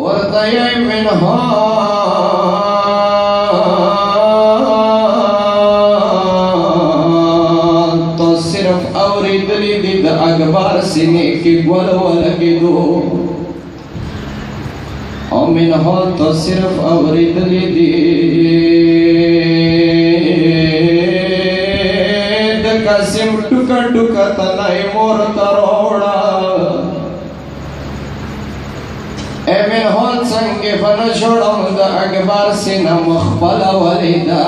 ورطي منها تصرف أورد لدد أكبر سنك والولكدو ومنها تصرف أورد لدد قسم ٹکا ٹکا تنائی مور تروڑا امن ہون سنگے بنا چھوڑم دا اکبر سینا مخبلا ولیدا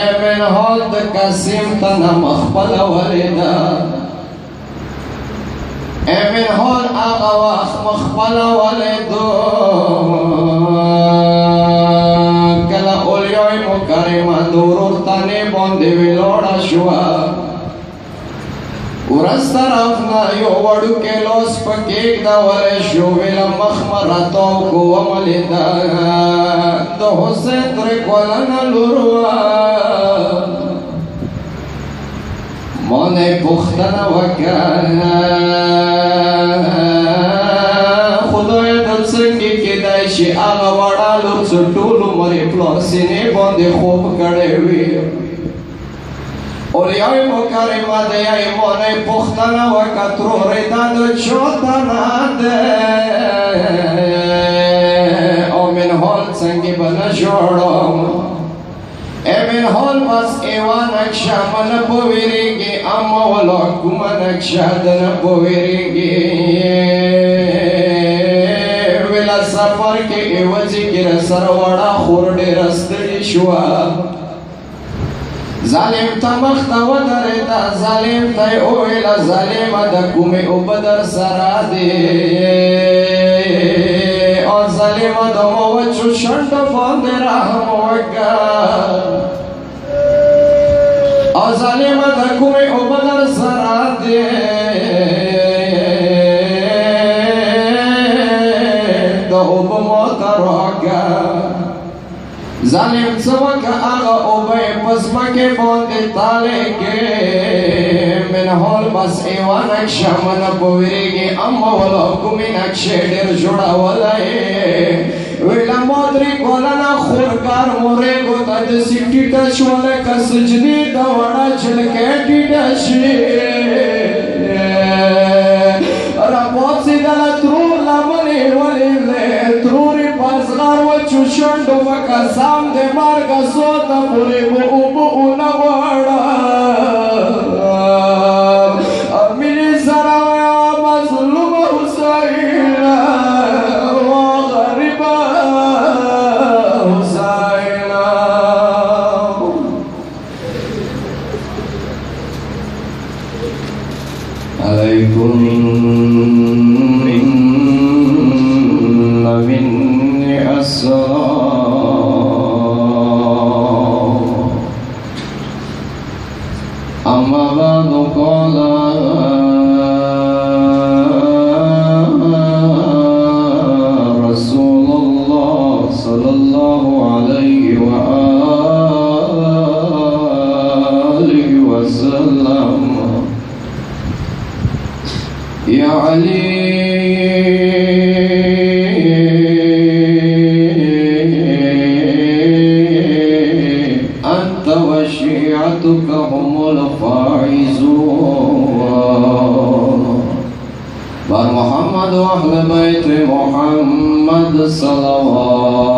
امن ہون دا قسم تنا مخبلا ولیدا امن ہون آغا واخ مخبلا ولیدو کلا اولیوی مکرمہ دورور تانی بوندی ویلوڑا شوا ورس طرفنا یو وڑو کے لوس پکیک دا ولی شو ویلا مخمراتو کو عملی دا دو حسین ترک ولنا لوروا مونے پختنا وکا خدای دل سنگی کی دائشی آغا وڑا لور سٹولو مری پلوسینی بوندی خوب کڑے ہوئی اولیای مکرمہ دے ایمونے پختنا وکترو ریداد چوتنا دے او من حال سنگی بنا جوڑم من حال بس ایوان اکشا من پویرگی اما ولاکو من اکشا دن پویرگی ویلا سفر کے ایوزی کی رسر وڑا خورد رستری شوا ظالم تا مختا و دردا ظالم تا اویلا ظالم دا کومی او بدر سرا دے اور ظالم دا موچو شنڈ باند رحم وگا اور ظالم دا کومی او بدر سرا دے دا او بموت روگا ظالم سوکا آغا اوبے پسمکے بوندے تالے کے من حول بس ایوان اکشا من پویرگی اما ولا کمی نکشے دیر جوڑا ولائے ویلا مودری کولنا خورکار مورے گو تد سکتی ٹچ والے کا سجدی دوڑا چلکے ٹیٹشی ربوت سی دل ترور لمنی ولی لے تروری پاسغار و چوشندو وکا سام دے مارگا سوتا پوری و اوبو اونا وڑا امینی سراویا مظلوم حسین و غریبا حسین علیکم مني السلام أما بعد قال رسول الله صلى الله عليه وآله وسلم يا علي وشيعتك هم الفائزون بر محمد و اهل بیت محمد صلوات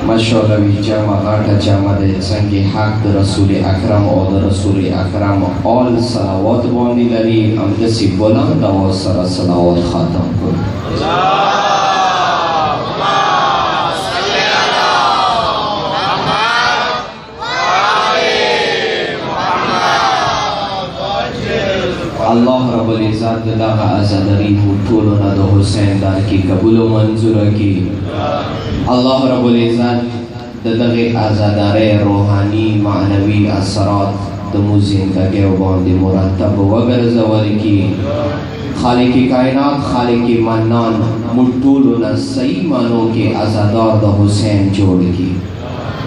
مشالوی جمع غاٹا جمع دے سنگی حق رسول اکرم او رسول اکرم آل صلوات باندی لری ام دسی بلند و سر صلوات خاتم کن اللہ رب العزت دغه ازاداری ټولونه د حسین دار کی قبول و منظور کی الله رب العزت دغه ازاداری روحانی معنوي اثرات د مو زندګۍ باندې مرتب وګرځول کی خالق کائنات خالق منان مو ټولونه صحیح مانو کې ازادار د حسین جوړ کی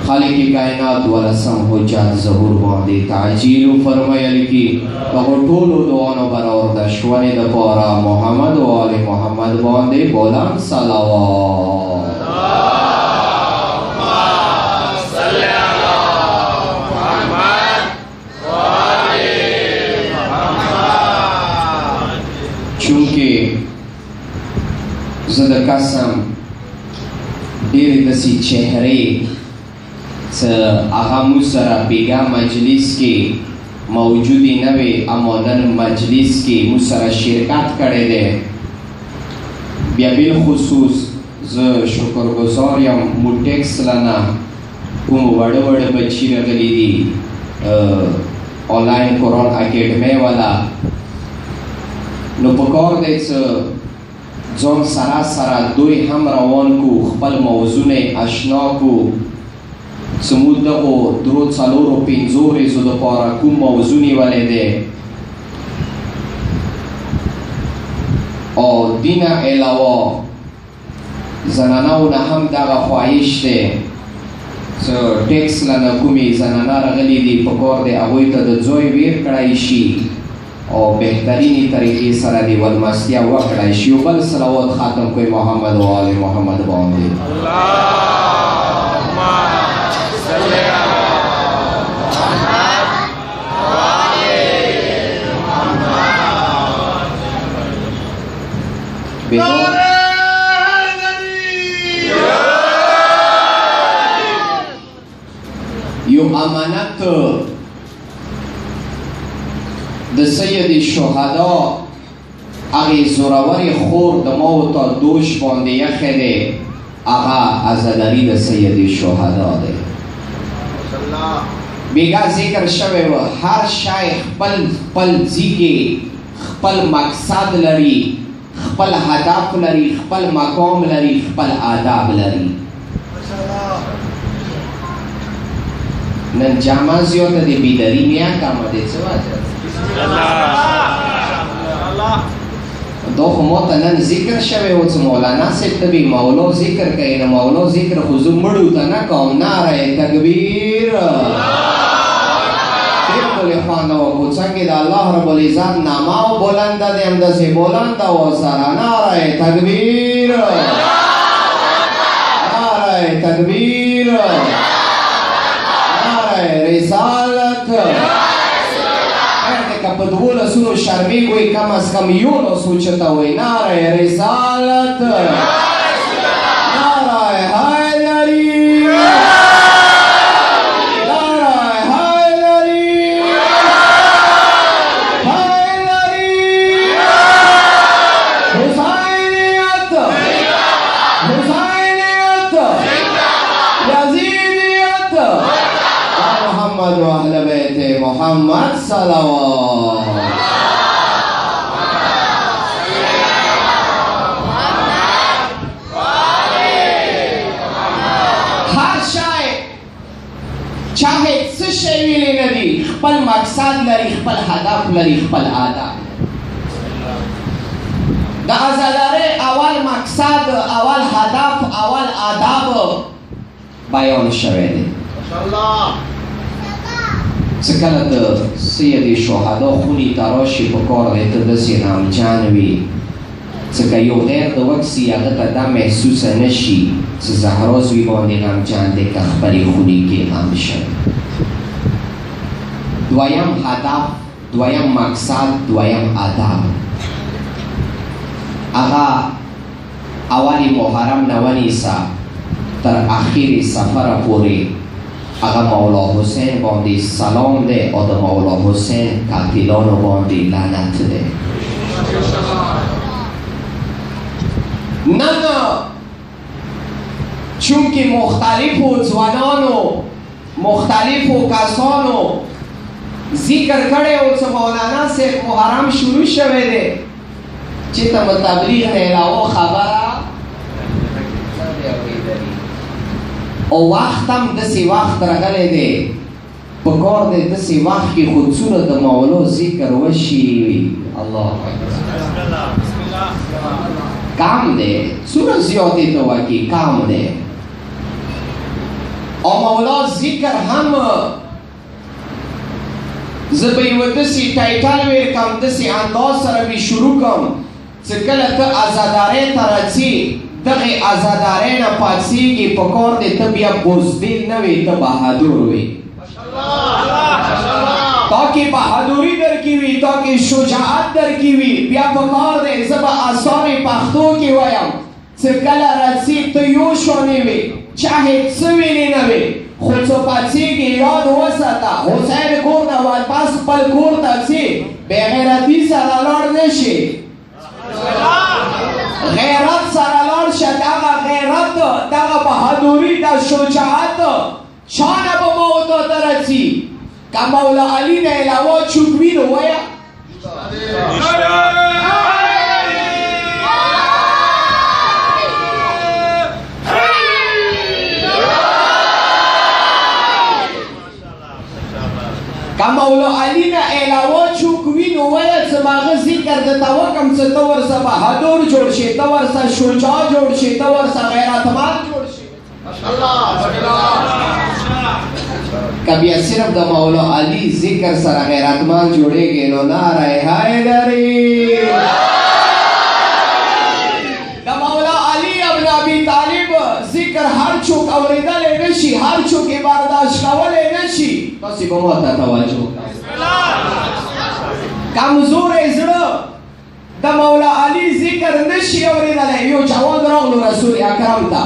خالق کائنات ولسم حجت ظهور باندې تعجیل فرمایل کی دغه ټولو دعانو برابر د شوانې د پاره محمد او آل محمد باندې بولم صلوات چونکه زه د قسم ډېرې داسې چهرې څه هغه موږ سره بیګا مجلس کې موجودې نه وې اما نن مجلس کې موږ سره شرکت کړی دی بیا بالخصوص زه شکرګزار یم موږ ټیکس لنه کوم وړه وړه بچي راغلي دي آنلاین قرآن اکیډمۍ والا نو پکار دی څه ځان سره سره دوی هم روان کو خپل موضوعونه اشنا کو زموږ دغو درو څلورو پنځو ورځو دپاره کوم موضوع نیولی دی او دې نه علاوه زنانو نه هم دغه خواهش دی څه ټیکس لنه کومې زنانه راغلي دي پکار دی هغوی ته د ځای ویر کړی شي او بهترینی طریقې سره دی ولمستیا وکړی شي یو بل صلوات ختم کوئ محمد و آل محمد باندې اللهم صل علی محمد و آل محمد یو امانت د سید شهدا هغې زورورې خور د موت دوش باندې یخی دی هغه عزاداري د سید شهدا دی بیګا ذکر شوی و هر شی خپل خپل ځای کې خپل مقصد لري خپل هدف لري خپل مقام لري خپل آداب لري نن جامع زیاته دی بیداری میا کامه دی څه وجه دا خو ما ته نن ذکر شوی و چې مولانا صاحب ته به مولا ذکر کوي نو مولا ذکر خو زه مړو ته نه کوم نعره تکبیر بالکل خوانده وکړو څنګه د الله رب العزت نامه او بلنده دی همداسې بلنده ورسره نعره تکبیر نعره تکبیر نعره رسالت که په دوو لسونو شرمېږئ کم از کم یو لس اوچته وئ نعره رسالت نعره حیدري نعره حیدري حیدري حسینیت حسینیت یزیدیت محمد و اهل بیت محمد صلوات هر شای چاہے څه شی ویلی نه دي خپل مقصد لري خپل هدف لري خپل آداب د عزادارۍ اول مقصد اول هدف اول آداب بیان شوی دی څه کله د سید شهدا خونې ته راشي پکار دی ته داسې نامجن وي ځکه یو غیر د وکسي هغه ته دا محسوسه نه شي چې زهرا زوی باندې غمجن دی که خپلې خونې کې غم شوی دویم هدف دویم مقصد دویم آداب هغه اول محرم نه ونیسه تر اخیر سفر پورې هغه مولا حسین باندې سلام دی او د مولا حسین قاتلانو باندې لعنت دی نن چونکه مختلفو ځوانانو مختلفو کسانو ذکر کړی او چې مولانا صاحب محرم شروع شوی دی چې ته تبلیغ نه علاوه خبره او وخت هم داسې وخت راغلی دی پکار دی داسې وخت کې خو څونه د مولا ذکر وشي الله کام دی څونه زیاتې ته وکړي کام دی او مولا ذکر هم زه به یوه داسې ټایټل ویل کړم داسې انداز سره به شروع کړم چې کله ته ازادارۍ ته راځې دغې ازادارۍ نه پاڅېږې په کار دی ته بیا بزدل نه وې ته بهادور وې تا کې بهادوري در کې وي تا کې شجاعت در کې وي بیا په کار دی زه به آثار پښتو کې وایم چې کله راځې ته یو شانې وې چاهې څه ویلې نه وې خو څه پاڅېږې یاد وساته حسین کور نه واپس خپل کور ته ځې بېغیرتي سره لاړ نه شي غیرت سره لاړ شه دغه غیرت دغه بهادوري دا شجاعت چا نه به موته ته رسي که مولا علی نه علاوه چوک وي نو وایه که مولا علی نه علاوه چوک وي نو وایه زماغه ذکر درته وکړم چې ته ورسه بهادور جوړ شې ته ورسه شجاع جوړ شې ته ورسه غیرتمند جوړ شې که بیا صرف د مولا علی ذکر سره غیرتمند جوړېږي نو نعره حیدري د مولا علی ابن ابي طالب ذکر هر څوک اورېدلی نه شي هر څوک یې برداشت کولی نه شي تاسې به ما ته توجه کمزوری زړه د مولا علی ذکر نه شي اورېدلی یو جواب راغلو رسول اکرم ته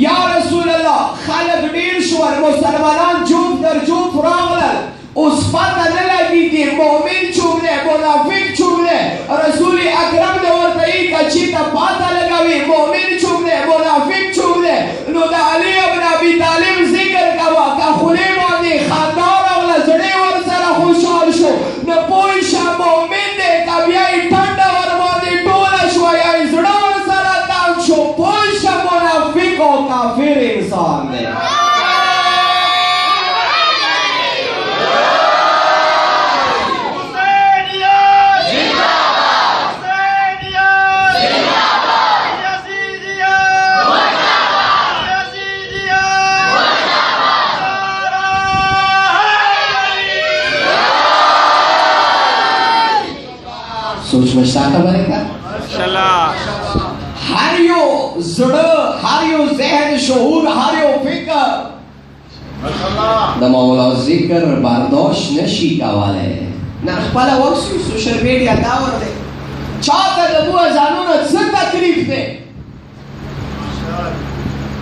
یا رسول الله خلق ډیر شول مسلمانان جوف در جوف راغلل اوس پته نه لګېږي مؤمن څوک دی منافق څوک دی رسول اکرم د ورته یي که چېرته پته لګوي مؤمن څوک دی منافق څوک دی نو د علي ابن ابي طالب ذکر کوه که خولې باندې خندا راغله زړه ورسره خوشحال شو نو پوه شه مؤمن دی که بیا یې ټنډه ورباندې ټوله شوه یا یې زړه ورسره تنګ شو پوه شه منافق او کافر انسان دی सोच समझता खबर है हर यो जड़ हर यो जहन शऊर हर यो फिक्र د مولا ذکر برداشت نشي کولی نه خپله وکسو سوشل میډیا دا ورته چاته د بو ځانونه څه تکلیف دی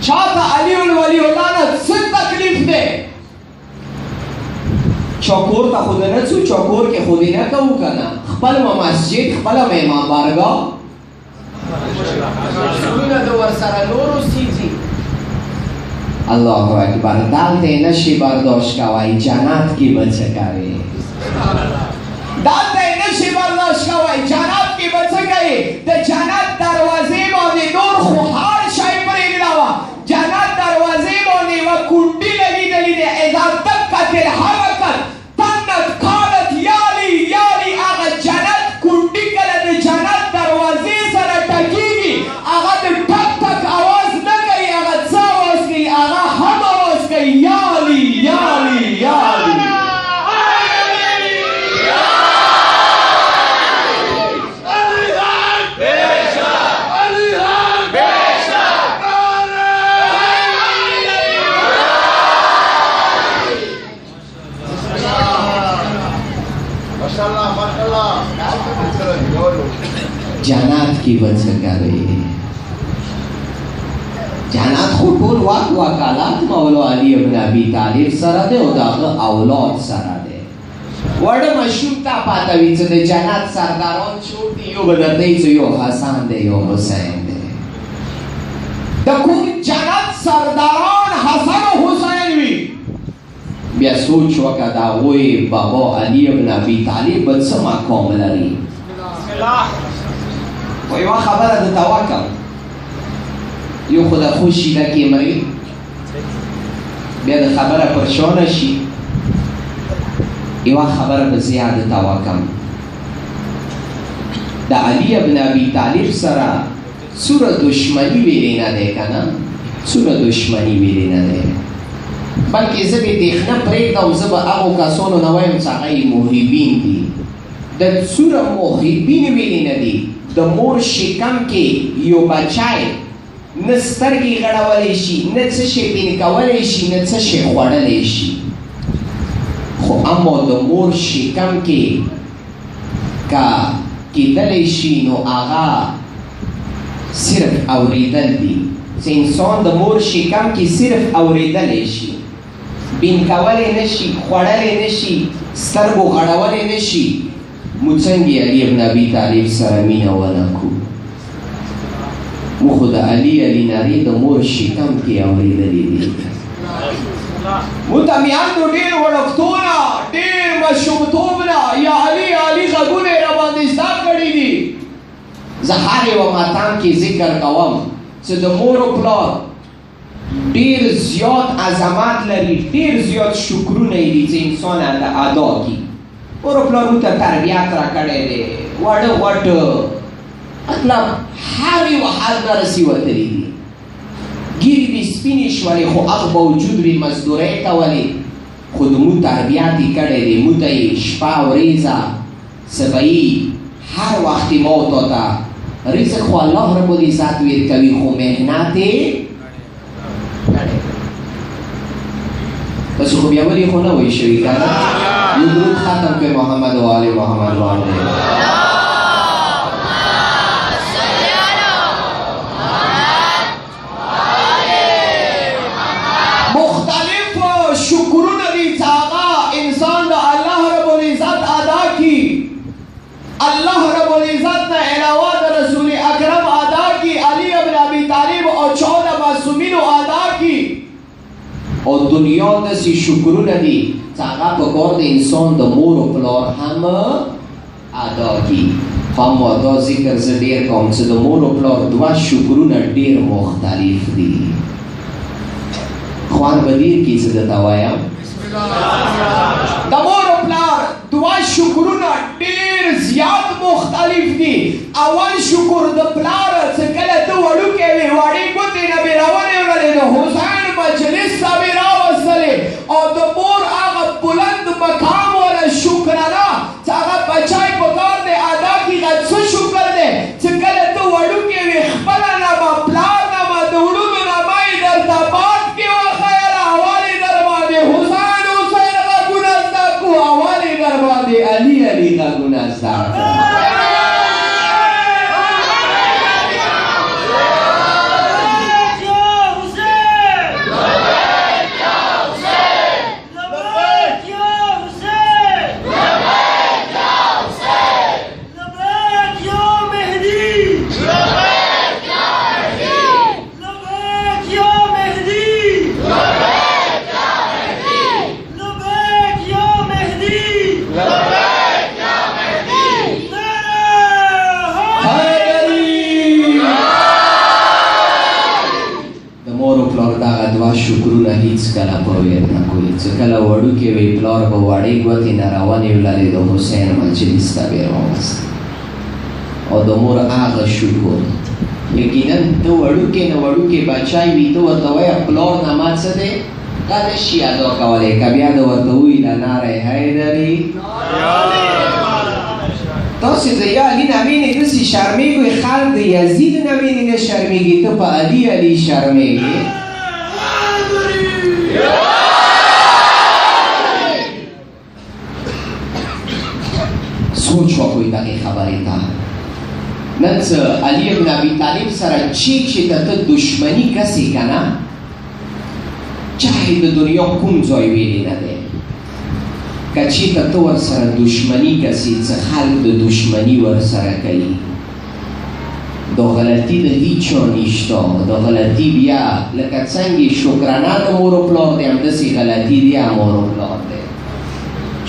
چاته علي الولي الله نه څه تکلیف دی چاکور ته خود نه څو چاکور کې خودی نه کوو که نه خپل مسجد خپل امامبرګاه رسولونه د ورسره نورو سیزي الله اکبر دلته نشي برداشت کوئ جنت کې به څه کوئ دلته نشي برداشت کوئ جنت کې به څه کوئ د جنت دروازې باندې نور خو هر شی پرېږدوه جنت دروازې باندې یوه کونډي لګېدلې دی اذا دقت الحرکت طنت قالت یالي یالي هغه جنت کونډي کله د جنت دروازې سره ټکېږي هغه د ټک ټک اواز نه کوي هغه څه اواز کوي هغه هم اواز کوي یالي یالي یالي جنت کی بچه کوي جنت خو ټول وکالات مولا علی ابن ابي طالب سره دی او دغه اولاد سره دی وړه مشهور ته پاته وي چې د جنت سرداران څوک دي یو به درته وایي چې یو حسن دی یو حسین دی د کوم جنت سرداران حسن او حسین وي بیا سوچ وکړه د هغوی بابا علي ابن ابي طالب به څه مقام لري و یوه خبره درته وکړم یو خو د خوشي ډکې مري بیا د خبره پر شا نه شي یوه خبره به زه یاد درته وکړم د علي ابن ابي طالب سره څومره دشمني ویلې نه دی که نه څومره دشمني ویلې نه دی بلکې زه به تېښنه پرېږدم زه به هغو کسانو نه وایم چې هغه یې محبین دي د څوره محبین ویلې نه دي د مور شکم کې یو بچی نه سترګې غړولی شي نه څه شی پین کولی شي نه څه شی خوړلی شي خو اما د مور شکم کې که کیدلی شي نو هغه صرف اوریدل دي چې انسان د مور شکم کې صرف اوریدلی شي بین کولی نه شي خوړلی نه شي سترګو غړولی نه شي مو څنګه علي ابن ابي طالب سره مینه ونه کړو مو خو د علي نارې د مور شکم کې اورېدلې دي مو ته میاندو ډېر وړکتونه ډېر ماشومتوب نه یا علي غږونه یې راباندې زده کړي دي زه هر یوه ماتم کې ذکر کوم چې د مور و پلار ډېر زیات عظمت لري ډېر زیات شکرونه یې دي چې انسان ادا کړي مور و پلار موږ ته تربیت راکړی دی واړه واټه مطلب هر یو حد نه رسېوتلي دي ګیرې دې سپینې شولې خو هغه باوجود وې مزدورۍ کولې خو د موږ تربیت یې کړی دی موږ ته یې شپه ورېځه سبایي هر وخت یې موتو ته رزق خو الله رب العزت ورکوي خو محنت یې کړی تاسو خو بیا ولې خو نه وایي شوي که نه یو درود ختم کړئ محمد و آل محمد و آل شکرونه دي چې هغه انسان د الله رب العزت ادا کړي الله رب العزت نه علاوه د رسول اکرم ادا کړي علي ابن ابي طالب او 14 معصومینو ادا کړي او دنیا داسې شکرونه دي چې هغه په کار د انسان د مور و پلار هم ادا کړي اما دا ذکر زه ډېر کوم چې د مور و پلار دوه شکرونه ډېر مختلف دي خوان بدیر کی زه درته وایم د مور و پلار دوه شکرونه ډېر زیات مختلف دي اول شکر د پلار چې کله ته وړوکی وې وړې ګوتې نه بې راونیوللې د حسین مجلس ته بې راوستلې او د مور هغه بلند مقام والا شکرانه چې هغه بچی په کار دی ادا کړي دا څه شکر دی چې کله ته وړوکی وې خپله نامه پلار نامه د وړونو نامه یې درته باد کې وښیله اول یې در باندې حسین غږونه زده کړو اول یې در باندې علي غږونه زده کړه شکرونه هیڅ کله پرویر نه کوي چې کله وړوکی وی پلار به وړې ګوتې نه راونیوللې د حسین مجلس ته به یې راوست او د مور هغه شکر یقینا ته وړوکی نه وړوکی بچی وي ته ورته وایه پلار نامه څه دی دا نه شي ادا کولی که بیا د ورته وویله ناره حیدري تاسې د یا علي نامې نه داسې شرمېږئ خلک د یزید نامې نه شرمېږي ته په علي شرمېږي سوچ وکړئ دغې خبرې ته نن څه علي ابن ابي طالب سره چې ته دشمني کسې که نه چاهې د دنیا کوم ځای ویلې نه دی که چېرته ته ورسره دشمني کسې څه خلک د دشمني ورسره کوي دا غلطي د هیچا نشته دا غلطي بیا لکه څنګه شکرانه د مور و پلار دی همداسې غلطي دی مور و پلار دی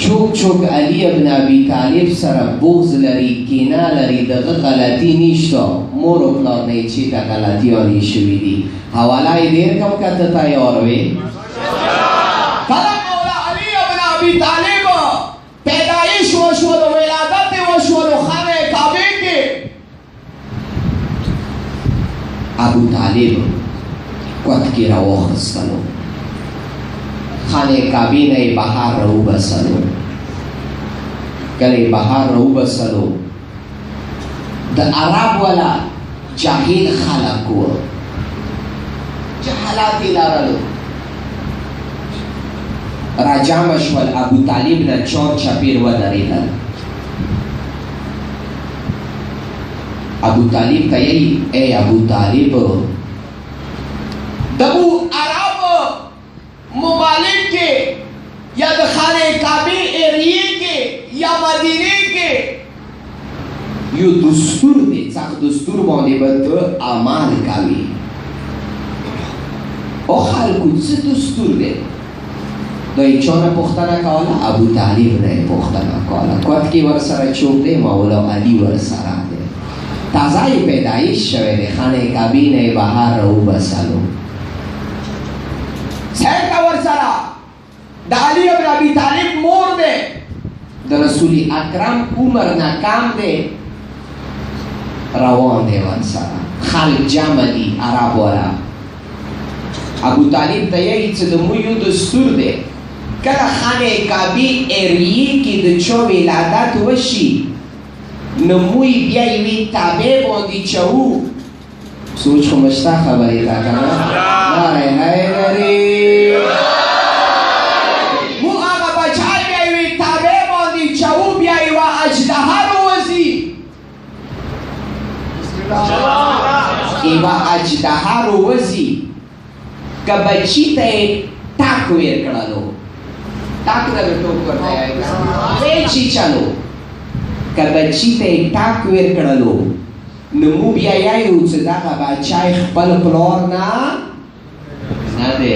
چوک علي ابن ابي طالب سره بغض لري کینه لري دغه غلطي نشته مور و پلار نه یې چېرته غلطیانې شوي دي حواله یې ډېر کم که ته تیار وې کله مولا علي ابن ابي طالب پیدایش وشو د ولادت یې وشو د خانه کعبې کې ابو طالب کوت کې راواخیستلو خانه کعبه نه بهار رو بسلو کله بهار رو بسلو د عرب ولا جاهل خلق و جهالات لرلو راجام شول ابو طالب نه چور چپیر و دریدل ابو طالب ته ای ابو طالب دبو عرب ممالک کے یا د خانه کعبه ایریه کې یا مدینه کې یو دستور دی څنګه دستور باندې به اعمال کوي او خلکو څه دستور دی دوی چونه پوښتنه کوله ابو طالب نه پوښتنه کوله کوت کې ورسره چوک دی مولا علی ورسره دی تازه پیدایش شوی دی خانه کعبه نه بهار رو بسلو سیتا ورسره د علی ابن ابی طالب مور دی د رسول اکرم عمر ناکام دی روان دی ورسره خلق جمع دی عرب والا ابو طالب ته یې چې د مو یو دستور دی کله خانه کعبه ایریه کې د چا ولادت وشي نو موی بیا یوې تابع باندې چوو سوچ خو مشته خبرې ده که نه ناره حیدري مو هغه بچی بیا یوې تابع باندې چوو بیا یوه اجدها روځي یوه اجدها روځي که بچي ته یې ټاک ویر کړلو ټاک نه به ټوک ورته وایي چی چلو که بچي ته یې ټاک ویر کړلو نو مو بیا یایو چې دغه بچی خپل پلار نه دی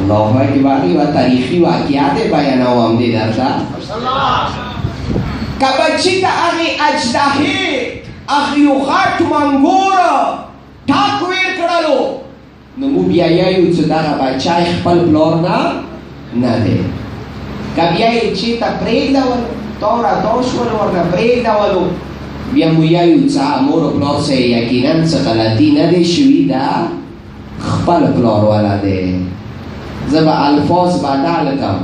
الله اکبر یوه تاریخي واقعه دی بیانوم دی درته که بچي ته هغې اجدهې هغې یو غټ منګور ټاک ویر کړلو نو مو بیا یایو چې دغه بچی خپل پلار نه دی که بیا یې چېرته پرېږدولو تورا تو شول ورنه پرېږدولو بیا مو یایو چې مور و پلار سره یقینا څه غلطي نه دی شوي دا خپل پلار والا دی زه به الفاظ بدل کړم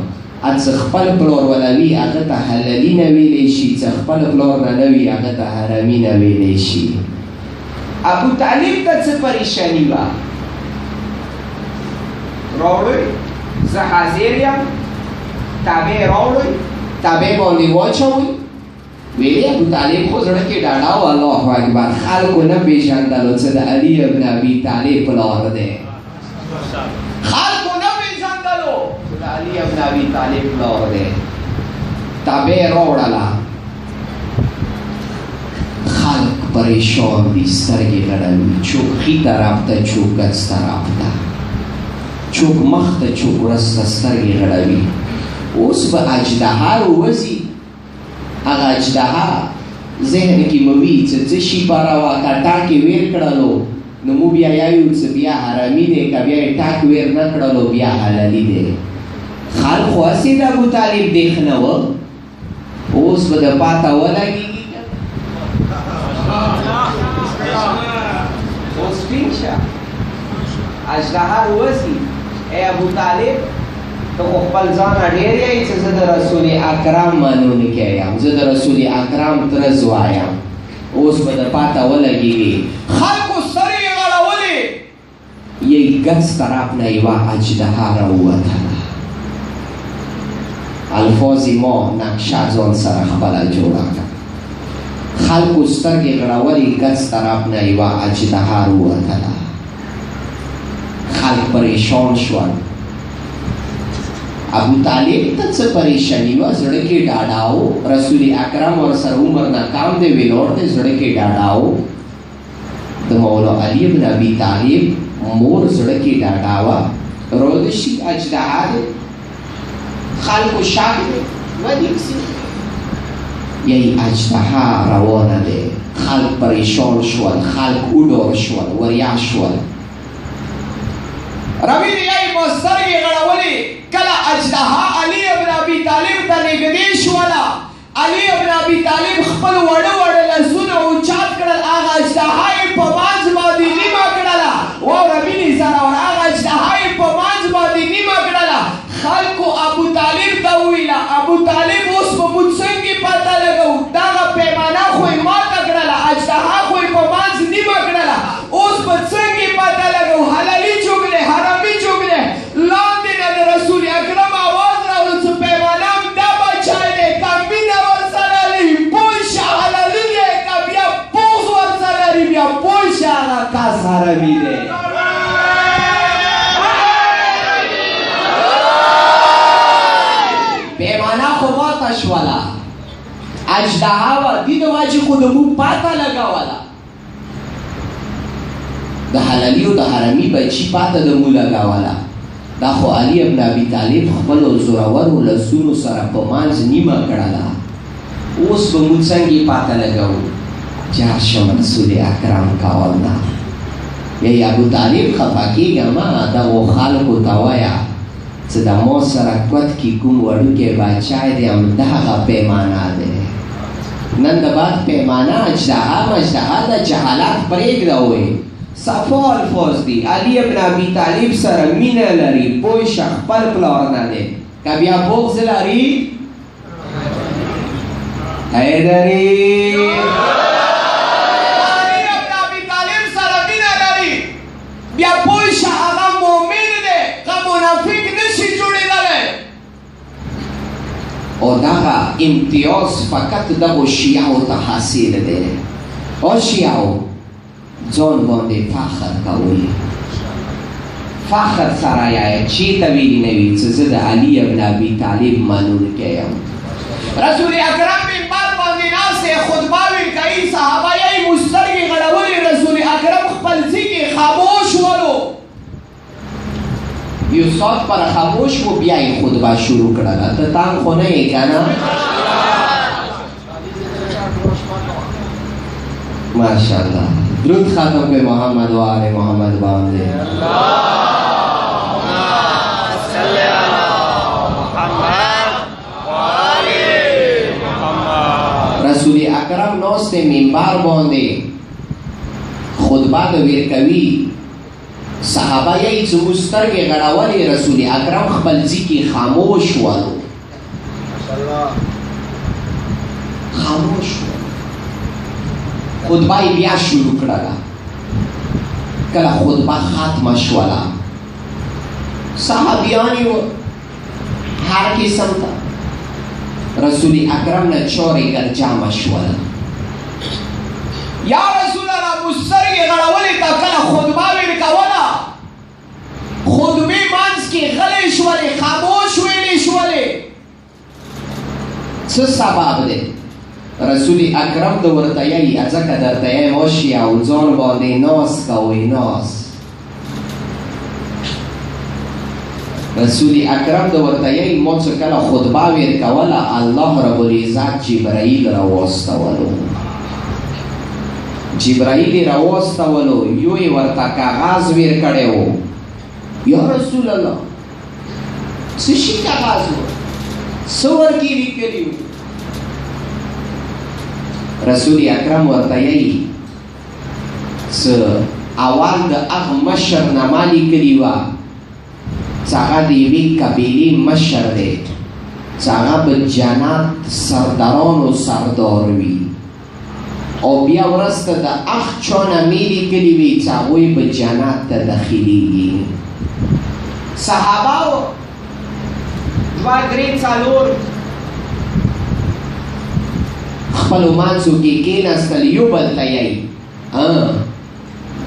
څه خپل پلار والا وي هغه ته حلالي نه ویلی شي څه خپل پلار نه وي هغه ته حرامي نه ویلی شي ابو طالب ته څه پریشاني وه راوړئ زه حاضر یم تابع راوړئ تابع باندې واچوئ ویلی ابو طالب خو زړه کې ډاډه و الله اکبر خلکو نه پېژندلو چې د علي ابن ابي طالب پلار دی خلکو نه پېژندلو چې د علي ابن ابي طالب پلار دی تابع راوړله خلک پریشان دي سترګې غړوي څوک ښي طرف ته څوک ګس طرف ته څوک مخ ته څوک ورس ته سترګې غړوي اوس به اجدها ووځي هغه اجدها ذهن کې مو وي چې څه شي پاره واکه ټاکې ویر کړلو نو مو بیا یایو چې بیا حرامي دی که بیا یې ټاک ویر نه کړلو بیا حلالي دی خلک خو هسې د ابو طالب دیخ نه و اوس به د پاته ولګېږي اوس ټینګ شه اجدها ووځي ای ابو طالب تو خپل ځان ډېر یې چې زه د رسول اکرم منونکی یم زه د رسول اکرم ترز وایم اوس به د پاته ولګېږي خلکو سر یې غړولې یې ګس طرف نه یوه اجدها راووتله الفاظ ما نقشه ځان سره خپله جوړه کړه خلکو سترګې غړولې ګس طرف نه یوه اجدها راووتله خلک پریشان شول ابو طالب ته څه پریشاني وه زړه کې ډاډه و رسول اکرم ورسره عمر ناکام دی ویلوړ دی زړه کې ډاډه و د مولا علي بن ابي طالب مور زړه کې ډاډه وه رودشي اجدها دی خلکو شک دی ودیکسي یی اجدها روانه دی خلک پریشان شول خلک وډور شول وریا شول روی دی یی په سترګې غړولې کله اجدها علي ابن ابي طالب ته نږدې شوله علي ابن ابي طالب خپل وړه وړه لاسونه اوچات کړل هغه اجدها یې په منځ باندې نیمه کړله واوره مینې سره هغه اجدها یې په منځ باندې نیمه کړله خلکو شولا اجدها و دي د واجی خود مو پاتا لگاولا د حلالی او د حرمی بچی پاتا د مو لگاولا دا خو علی ابن ابي طالب خپل زورور لسونو سره په مانځ نیمه کړه اوس به موږ څنګه پاتا لگاو چار شم رسول اکرم کاولنا یا ابو طالب خفا کیږه ما دا و خلکو توایا چې د مو سره کوت کی کوم وړوکې بچای دی هم دغه پیمانه ده نن د بعد پیمانه اجدها مجدها د جهالت پرېږده وې صفا الفاظ دی علی ابن ابي طالب سره مینه لري پوه شه خپل پلار نه دی که بیا بغض لري حیدري علی ابن ابي طالب سره مینه لري بیا پوه شه هغه مؤمن دی که منافق نشي جوړېدلی او دغه امتیاز فقط دغو شیعو ته حاصل دی او شیعو ځان باندې فخر کوئ فخر سره یې چېرته ویلي نه وي چې زه د علي ابن ابي طالب منونکی یم رسول اکرم منبر باندې ناست دی خطباوې کوي صحابه یې مسترګې غړولې رسول اکرم خپل ځکې خاموش ولو یو ساعت پر خاموش و بیا یې خطبه شروع کړله ته تنګ خو نه یې که نه ماشاءالله درود ختم به محمد و آل محمد باندې رسول اکرم ناست منبر باندې خطبه د ورکوي صحابه یې چې سترګې غړولې رسول اکرم خپل ځکې خاموش ولو خاموش ولو خطبه بیا شروع کړله کله خطبه ختمه شوله صحابیان یې هر قسم ته رسول اکرم نه چارې ګرجامه شوله یا رسول الله مو سترګې غړولې ته کله خطبه ویل کوله خطبې منځ کې غلې شولې خاموش ویلې شولې څه سبب دی رسول اکرم د ورته یې ځکه درته یې وشي او ځان باندې ناز کوئ ناز رسول اکرم د ورته یې ما چې کله خطبه ویر کوله الله رب العزت جبرائیل راواستولو جبرائیل راواستولو یو یې ورته کاغذ ویر کړی و یا رسول الله څه شي کاغذ و څه ورکې لیکلي و رسول اکرم ورته یې څه اول د هغه مشر نامه لیکلې وه چې هغه د یوې قبیلې مشر دی چې هغه به جنت سردارانو سردار وي او بیا وروسته د هغه چا نامې لیکلې وي چې هغوی به جنت ته داخلېږي صحابه دوه درې څلور خپلو منځو کې کېناستل یو بل ته یې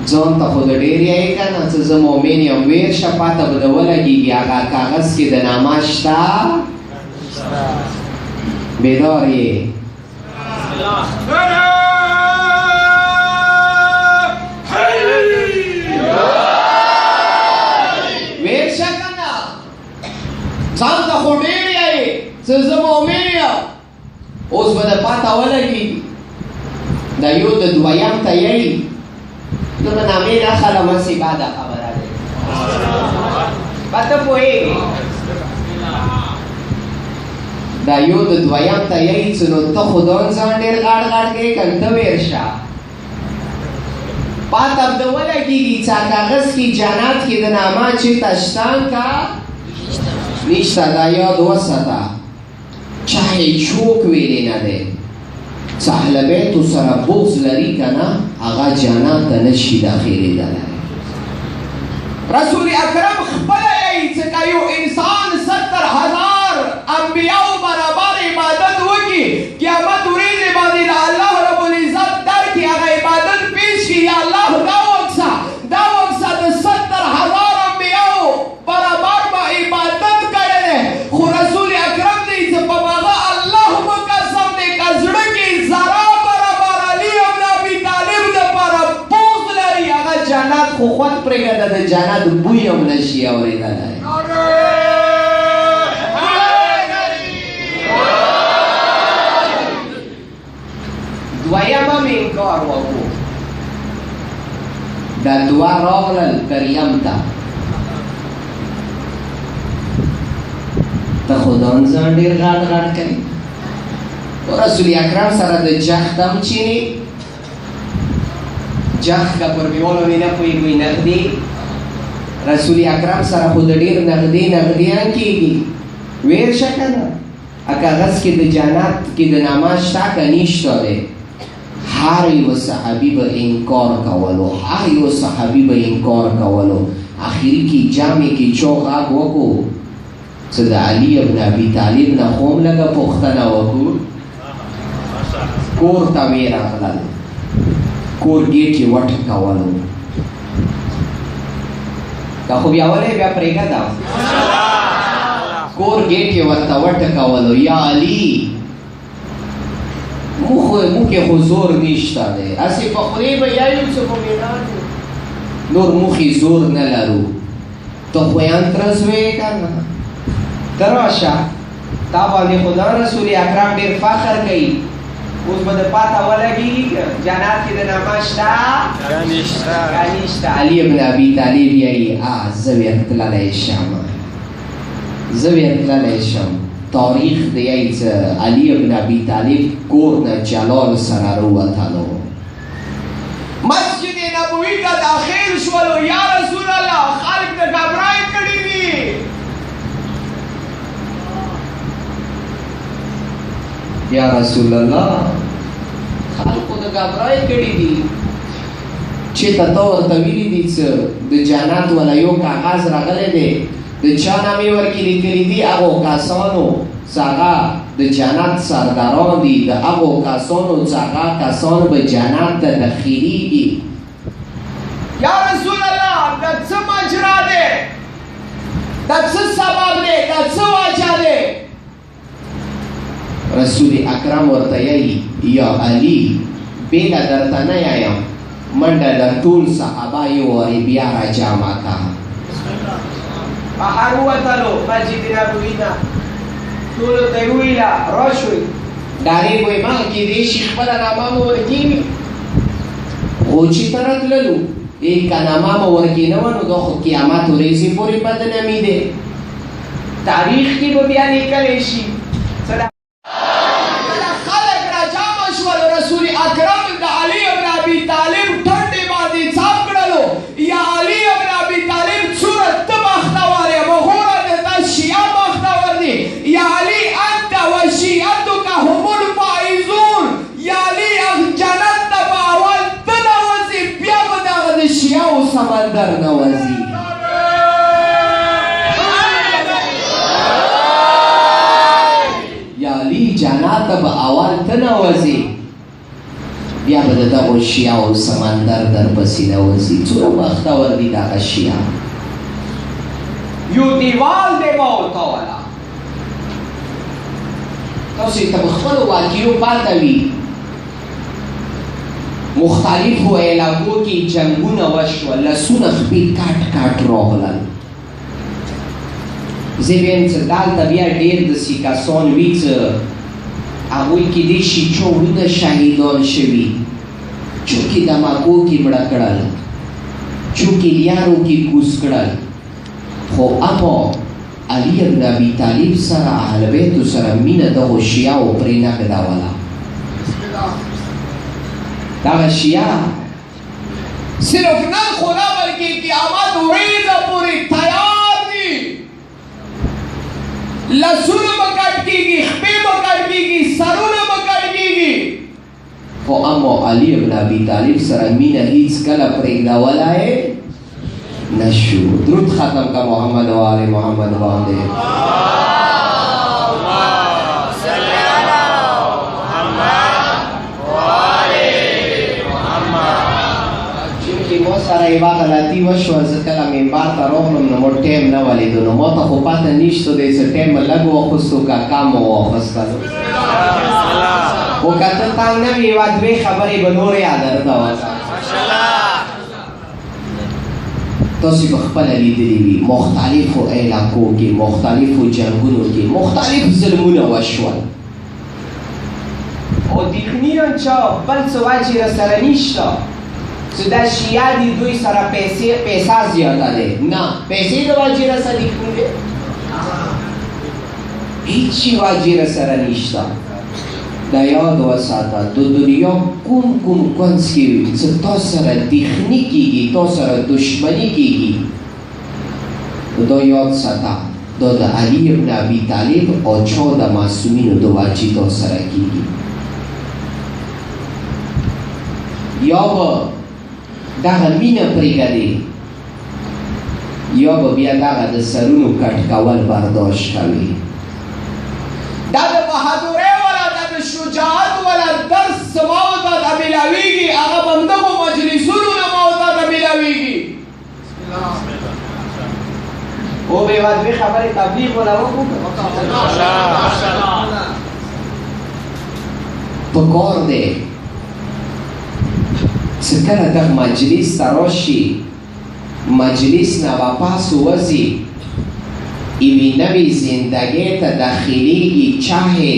ځان ته خو د ډېر یې که نه چې زه مؤمن یم ویر شه پته به د ولګېږي هغه کاغذ کې د نامه شته بیدار یې ویر شه که نه ځان ته خو ډېر یې چې زه مؤمن یم اوس به د پته ولګېږي دا یو د دویم ته یې ته به نامې نه اخلم هسې بعده خبره دی به ته پوهېږې دا یو د دویم ته یې چې نو ته خو ځان ډېر غاړ غاړ کوې که ته ویر شه پته به ولګېږي چې کاغذ کې جنت کې د نامه چېرته شته که نشته دا یاد وساته چا هیڅوک ویلی نه دی چې اهل بیتو سره بغض لري که نه هغه جنت ته نشي داخلېدلی رسول اکرم خپله یې چې که یو انسان 70,000 انبیاو برابر عبادت وکړي قیامت ورځې باندې د الله رب العزت در کې هغه عبادت پیش کړي یا الله دا وکړه د 70,000 انبیاو برابر به عبادت کړی دی خو رسول اکرم دی چې په هغه اللهم پرېږده د جنت بوی هم نشي اورېدلی دویمه مې انکار وکړو دا دوه راغلل کریم ته ته خو ځان ځان ډېر غټ غټ کوي رسول اکرم سره د جخت هم چیني جخت که پر میولو مې نه پوهېږي نغدي رسول اکرم سره خو د ډېر نغدیان کېږي ویر شه که نه کاغذ کې د جنت کې د نماز شته که نشته دی هر یو صحابي به انکار کولو هر یو صحابي به انکار کولو اخري کې جامې کې چو غږ وکړو څه د علي ابن ابي طالب نه خو هم لږه پوښتنه وکړو کور ته وې راغلل کور ګیټ یې وټکولو که خو بیا ولې بیا پرېږدم کور ګیټ یې ورته وټکولو یا علي موږ کې خو زور نشته دی هسې په خولې به یایو څه مؤمنان نور موږ زور نه لرو ته خو یې انترس وې که نه ته راشه تا باندې خدا رسول اکرم ډېر فخر کوي اوس به د پاته ولګېږي جنت کې د نماز شته که نشته علي ابن ابي طالب یایي زه بیا تللی شم زه بیا تللی شم تاریخ دی یایي چې علي ابن ابي طالب کور نه جلال سره راووتلو مسجد نبوي ته داخل شولو یا رسول الله خلک د ګبرای کړي دي یا رسول الله خلکو د ګبرای کړي دي چې ته ورته ویلي دي چې د جنت والا یو کاغذ راغلی دی د چا نامې ورکې لیکلي دي هغو کسانو چې هغه د جنت سرداران دي د هغو کسانو چې هغه کسان به جنت ته داخلېږي یا رسول الله دا څه ماجرا دی دا څه سبب دی دا څه وجه دی رسول اکرم ورته یایي یا علي بېله درته نه یایم منډه در ټول صحابه یې وارې بیا را جمع کړه بهر ووتلو مسجد نبوي نه ټولو ته یې وویله راشئ ډارې به یې ما کېدای شي خپله نامه مو ورکېږي خو چې ته راتللو که نامه مو ورکې نه وه نو دا خو قیامت ورځې پورې بدنامي دی تاریخ کې به بیا لیکلی شي رسول اکرم د علي ابن ابي طالب ټنډې باندې څاپ کړلو یا علي ابن ابي طالب څومره ته بختور یې مغوره د تا شیعه بختور دي یا علي انت وشیعتک هم الفائزون یا علي جنت ته به اول ته نوځې بیا به دغه د شیعهو سمندر نوځي یا علي جنت ته به اول ته نوځې بیا به د دغو شیعهو سمندر در پسې نوځي څومره بختور دي دغه شیعه یو دیوال دی به ورته والا تاسو ته په خپلو واقعو پاته وي مختلفو علاقو کې جنګونه وشول لسونه خپې کاټ کاټ راغلل زه ویم چې دلته بیا ډېر داسې کسان وي چې هغوی کېدای شي چورونه شهیدان شوي چوکې دماغو کې مړه کړل چوکې لیارو کې کوز کړل خو اما علي ابن ابي طالب سره اهل بیتو سره مینه دغو شیعهو پرې نه ګډوله دغه شیعه صرف نن خو نه بلکې قیامت ورځه پورې تیار دي لاسونه به کټ کېږي خپې به کټ کېږي سرونه به کټ کېږي خو اما علي ابن ابي طالب سره مینه هیڅکله پرېږدولی نه شو درود ختم که محمد و آل محمد باندې سره یوه غلطي وشوه زه کله منبر ته راغلم نو مو ټایم نه ولیدو نو ما ته خو پته نشته دی چې ټایم مې لږ واخیستو که کم مو واخیستلو خو که ته تنګ نه وي یوه دوې خبرې به نورې درته وکړم تاسو په خپله لیدلي وي مختلفو علاقو کې مختلفو جنګونو کې مختلف ظلمونه وشول او دیخنیان چا بل څه وجې راسره نشته چې دا شیعه دي دوی سره پیسه زیاته دی نه پیسې د وجې راسره دیخني دی هیڅ شي وجې راسره نشته دا یاد وساته د دنیا کوم کونج کې وي چې تا سره دیخني کېږي تا سره دشمني کېږي دا یاد ساته دا د علي ابن ابي طالب او چا د معصومینو د وجې تا سره کېږي یا به دغه مینه پرېږدې یا به بیا دغه د سرونو کټ کول برداشت کوي دا د بهادرۍ والا دا د شجاعت والا درس ما ورته ته میلاویږي هغه به همدغو مجلسونو نه ما ورته ته میلاویږي او بې واجبې خبرې تبلیغ ولا وکړو پکار دی چې کله دغه مجلس ته راشي مجلس نه واپس وځي ایوی نوی زندگی تا داخلیگی چاہے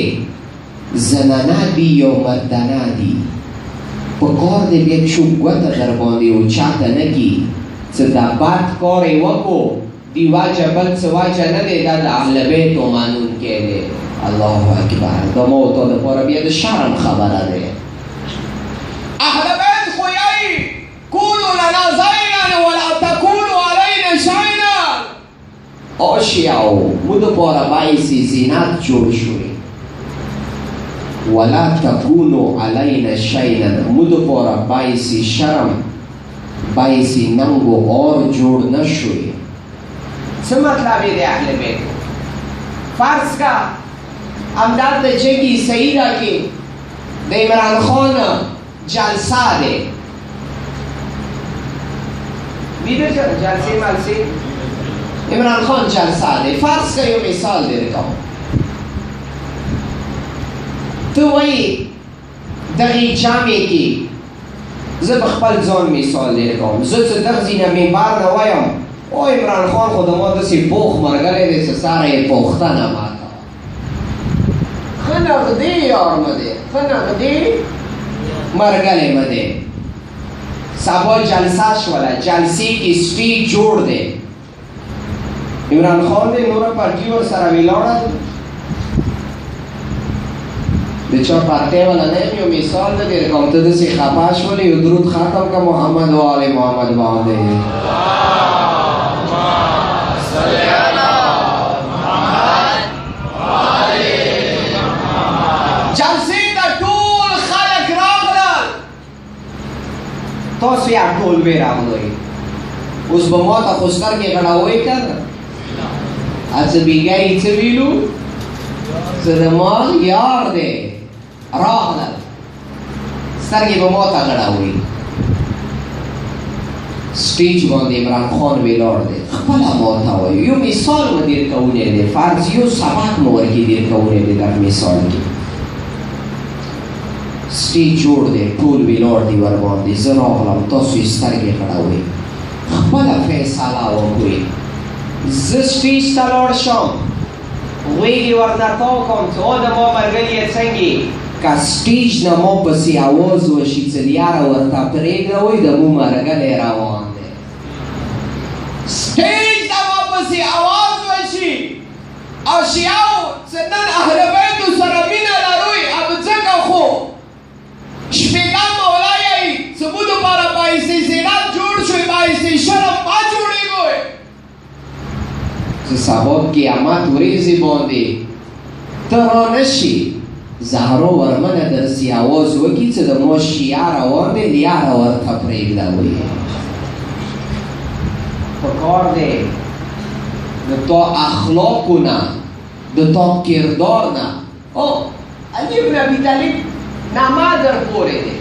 زنانا دی یا مردانا دی پکار دی بیا چوب گوتا در باندی و چاہتا نگی چه دا بات کاری وکو دی واجه بل چه واجه نده دا دا اهل بیت و مانون که دی اللہ اکبر دا موتا دا پارا بیا دا شرم خبره دی اهل بیت خویایی کونو لنا زینا ولا تکونو علینا شینا آشیاو مدو پارا باعثی زینت جور شوی ولا تکونو علینا شینا مدو پارا باعثی شرم باعثی ننگو اور جور نشوی څه مطلب دی اهل بیت فرض کا امداد د جګی سیدا کې د عمران خان جلسه ده ویډیو جلسه مالسه عمران خان جلسه ده فرض کا یو مثال دی کوم تو وای دغه جامع کې زه خپل ځان مثال دی کوم زه چې دغه زینه منبر نه وایم او عمران خان خود ما دسی پوخ مرګلې دې سره پوښتنه ماته خنق دی یار مده خنق دی مرګلې مده سبا جلسه شوله جلسې کې سټیج جوړ دی عمران خان دې نور پارټي ور سره ویلاړل د چا پارټي ولا نه یو مثال دې کوم ته دسی خپاش ولې یو درود ختم کا محمد و آل محمد باندې تاسو یې ټول وی راغلی اوس به ما ته خو سترګې غړوئ که نه هڅه بیګایي څه ویلو څه د ما یار دی راغلل سترګې به ما ته غړوئ سټیج باندې عمران خان ویلاړ دی خپله ما ته وایو یو مثال مو دیر کولی دی فرض یو سبق مو ورکې دیر کولی دی در مثال کې سټیج جوړ دی ټول ویلاړ دي ور باندې زه راغلم تاسو یې سترګې غړوئ خپله فیصله وکړئ زه سټیج ته لاړ شم غوږ یې ورته تاو کړم چې او د ما ملګري یې څنګه که سټیج نه ما پسې اواز وشي چې لیاره ورته پرېږدوئ د مو ملګری روان دی سټیج ته ما پسې اواز وشي او شیعو چې نن اهل بیتو سره مینه لروئ اب ځکه خو شپږم مولایي زموږ لپاره باعث زینت جوړ شوی باعث شرف ما جوړېږي چې سبا قیامت ورځې باندې ته رانشي زهرا ورمنه درسي اواز وکړي چې د ما شیعه روان دی لیاره ورته پرېږدوئ پکار دی د تا اخلاقو نه د تا کردار نه او علي ابن ابي طالب نامه در پورې دی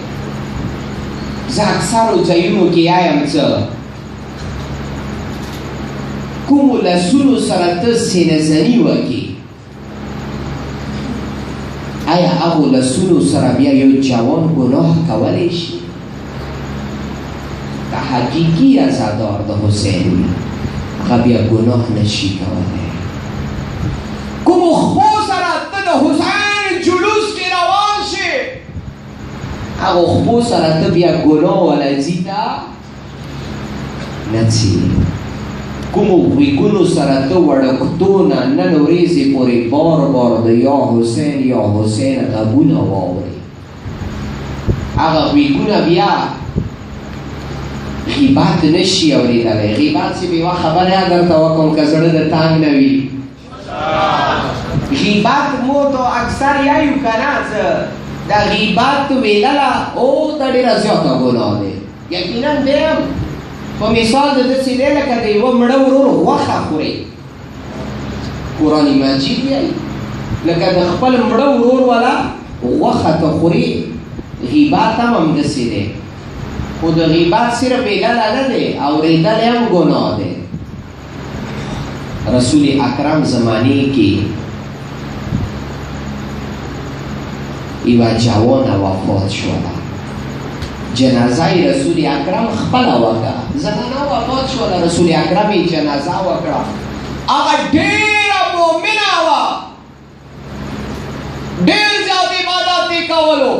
زه اکثرو ځایونو کې وایم څه کومو لاسونو سره ته سینه زني وکړي آیا هغو لاسونو سره بیا یو جوان ګناه کولی شي که حقیقی عزادار د حسین وي هغه بیا ګناه نشي کولی کوم خپو سره ته د حسین جلوس کې روان شې هغه خپو سره ته بیا ګناه ولا ځي ته نه ځي کومو غوږونو سره ته وړکتو نه نن ورځې پورې بار بار د یا حسین غږونه واورې هغه غوږونه بیا غیبت نشي اورېدلی غیبت چې بې یوه خبره درته وکړم که زړه د تنګ نه وي غیبت مو تو اکثر یایو که نه د غیبت ویلله او دا ډېره زیاته ګناه دی یقینا دیم په مثال د داسې دی لکه د یوه مړه ورور غوښه خوري قرآن مجید وایي لکه د خپل مړه ورور والا غوښه ته خوري غیبت هم همداسې دی خو د غیبت صرف ویلله نه دی اورېدل هم ګناه دی رسول اکرم زمانې کې یوه جوانه وفات شوله جنازه رسول اکرم خپله وکړه زنانه وفات شوله رسول اکرم یې جنازه وکړه هغه ډېره مؤمنه وه ډېر زیات عبادت یې کولو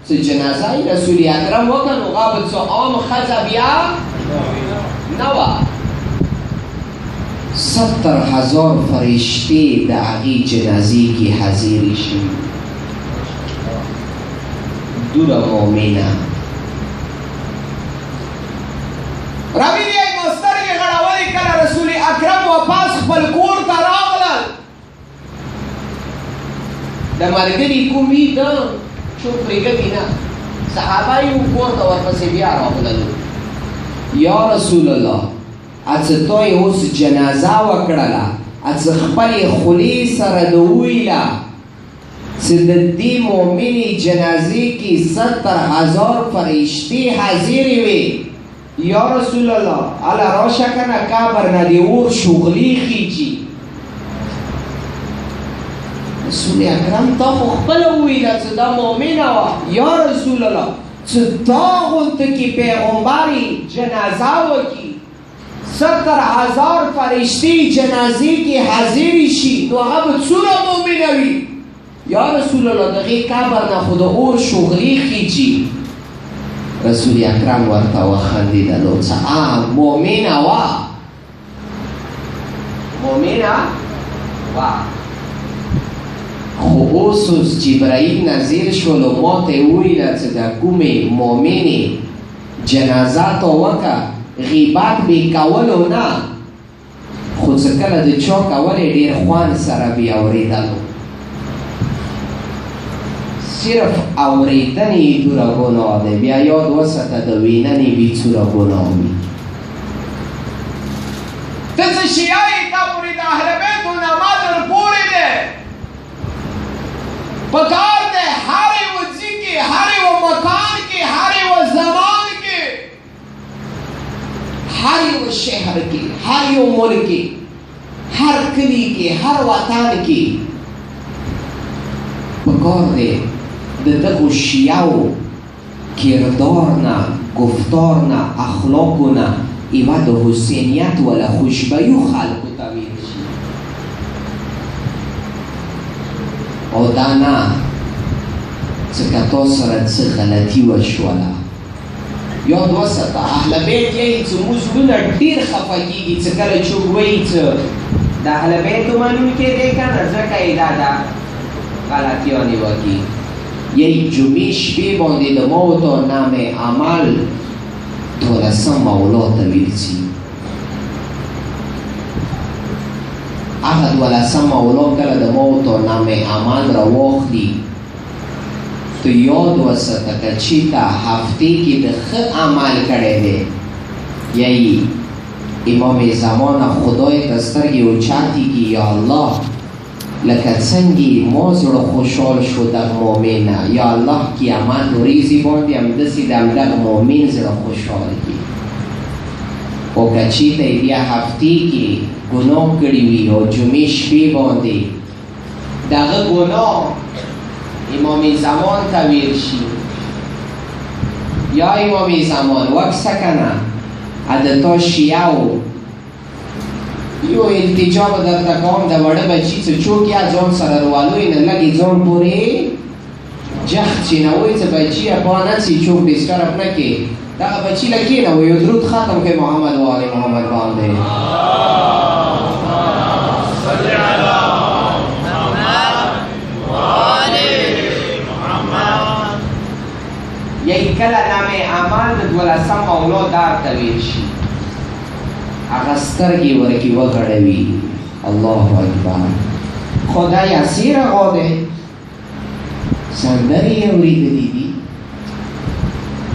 چې جنازه رسول اکرم وکړه نو هغه به څه عام ښځه بیا نه وه 70,000 فرشتې د هغې جنازې کې حاضرې شوي دوره مؤمنه روي دی مسترګې غړولې کله رسول اکرم واپس خپل کور ته راغلل د ملګري کوم وي ده څوک پرېږدي نه صحابه یې کور ته ورپسې بیا راغلل یا رسول الله اڅه تا یې اوس جنازه وکړله اڅه خپلې خولې سره د وویله چې د دې مؤمنې جنازې کې 70,000 فرشتې حاضرې وې یا رسول الله اله راشه کنه قبر نه د اور شغلې خیجي رسول اکرم تا خو خپله وویله چې دا مؤمنه وه یا رسول الله چې تا غونته کې پیغمبري جنازه وکړي 70,000 فرشتې جنازې کې حاضرې شي نو هغه به څومره مؤمنه وي یا رسول الله د هغې قبر نه خو د اور شغلې خیجي رسول اکرم ورته وخندېدلو څه مؤمنه وه خو اوس جبرائیل نازل شولو ما ته یې وویله چې د کومې مؤمنې جنازه ته وکړه غیبت بې کولو نه خو څه کله د چا کولې ډېر خوند سره بې اورېدلو صرف اورېدنې دوره ګناه دی بیا یاد وساته د ویننې بې څوره ګناه وي ته څه شیعه یې تا پورې د اهل بیتو نماز ورپورې دی پکار دی هر یوه ځي کې هر یوه مکان کې هر یوه زمان کې هر یو شهر کې هر یو ملک کې هر کلی کې هر وطن کې پکار دی د دغو شیعو کردار نه گفتار نه اخلاقو نه ایوه د حسینیت ولا خوشبیو خلقو ته ویل شي او دا نه څه که تا سره څه غلطي وشوله یاد وساته اهل بیت یې چې موږ زړونه ډېر خفه کېږي چې کله څوک وایي چې د اهل بیتو منونکی دی که نه ځکه یې دا غلطیانې وکړي یی جمعې شپې باندې د ما و تا نام عمل 12 مولا ته ویل شي هغه 12 مولا کله د ما و تا نام عمل راواخلي تو یاد وساته که چېرته هفتې کې د ښه عمل کړی دی یی امام زمانه خدای ته سترګې اوچتې کړي یا الله لکه څنګه ما زړه خوشحال شو دغه مؤمن نه یا الله قیامت ورځې باندې همداسې د همدغه مؤمن زړه خوشحال کړي او که چېرته یې بیا هفتې کې ګناه کړي وي او جمعې شپې باندې دغه ګناه امام زمان ته ویل شي یا امام زمان وکسه کنه د تو شیعو یو التجا به درته کوم د وړه بچي څه چوک یا ځان سره روالوی نه لګي ځان پورې جخ چینوی څه بچي افغانه چې چوک ډسټرب نه کې دغه بچي له کېنوي یو درود ختم کړئ محمد و آل محمد باندې صل علی محمد و آل محمد. یی کله نامې اعمال د 12 مولود دار ته ویل شي هغه سترګې ورکې وغړوي. الله اکبر. خدای یاسیر هغه دی سندرې یې اورېدلې دي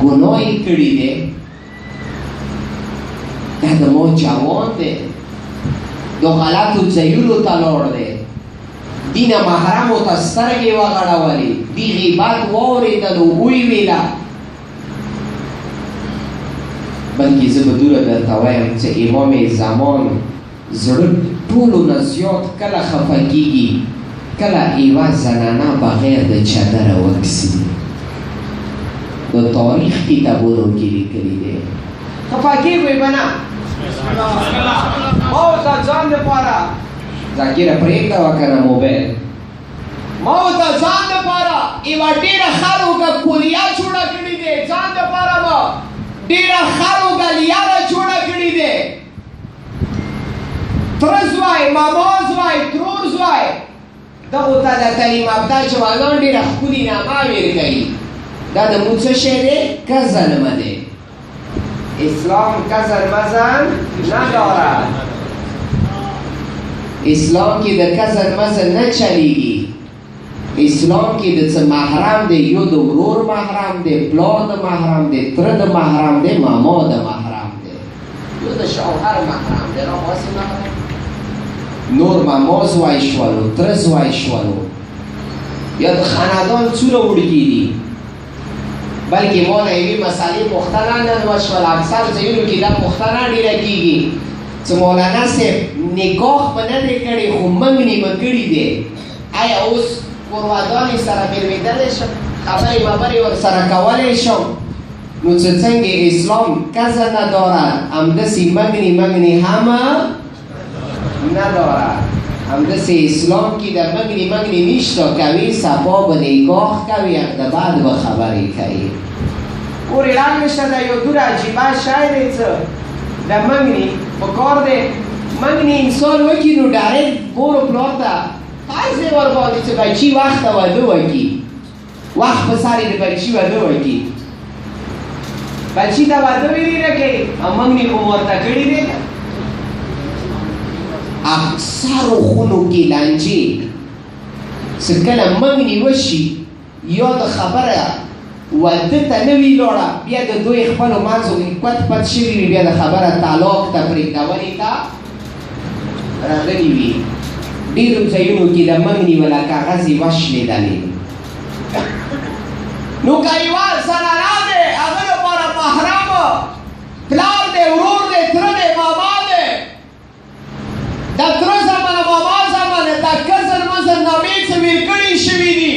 ګناه یې کړي دی دا د مو جوان دی د غلطو ځایونو ته لاړ دی دي نه محرمو ته سترګې وغړولې دي غیبت واورېدلو ویې ویله بلکې زه به دوره درته وایم چې امام زمان زړه ټولو نه زیات کله خفه کېږي کله یوه زنانه بغیر د چادره وکسي د تاریخ کتابونو کې لیکلي دی. خفه کېږئ به نه ما ورته ځان دپاره ذاکره پرېږده وه که نه موبایل ما ورته ځان دپاره یوه ډېره خلوږه کلیه جوړه کړې دی ځان دپاره به ډېره خلوږه لیاره جوړه کړې دی تره زوی ماما زوی ترور زوی دغو ته د تعلیم یافته جوانان ډېره ښکلي نامه ورکوي دا د مونږ څه شی دی کزلمه دی اسلام کزل مزل ندارد اسلام کې د کزل مزل نه چلیږي اسلام کې د څه محرم دی یو د ورور محرم دی پلار د محرم دی تره د محرم دی ماما د محرم دی یو د شوهر محرم دی راواسې محرم نور ماما زوی شولو تره زوی شولو یا د خاندان څومره وړګي دي بلکې ما نه یوې مسالې پوښتنه نن وشول اکثر ځایونو کې دا پوښتنه ډېره کېږي چې مولانا صاحب نکاح به نه دی کړی خو منګنې به کړي دی آیا اوس کورواګانې سره مېلمېدلی شم خبرې وبرې ورسره کولی شم نو چې څنګه اسلام کزه ندارد همداسې منګنې هم ندارد همداسې اسلام کې د منګنې نشته کوي صفا به نکاح کوي د بعد به خبرې کوي پورې رنګ نشته دا یو دور عجیبه شی دی څه د منګنې په کار دی منګنې انسان وکړي نو ډایرکټ مور و پلار ته فرض دی ورباندې چې بچي وخت ته واده وکړي وخت په سر یې د بچي واده وکړي بچي ته واده ویلې نه کوي او منګنې خو مور ته کړي دی اکثرو خونو کې لانجې چې کله منګنې وشي یا د خبره واده ته نه وي لاړه بیا د دوی خپلو منځو کې پت پت شوي وي بیا د خبره طلاق ته پرېږدونې ته راغلي وي ډېرو ځایونو کې د منګنې ولا کاغذې وشلېدلې نو که یوه زنانه دی هغه لپاره محرم پلار دی ورور دی تره دی ماما دی د تره زمانه ماما زمانه د کزن مزن نامې څه ویل کړي شوي دي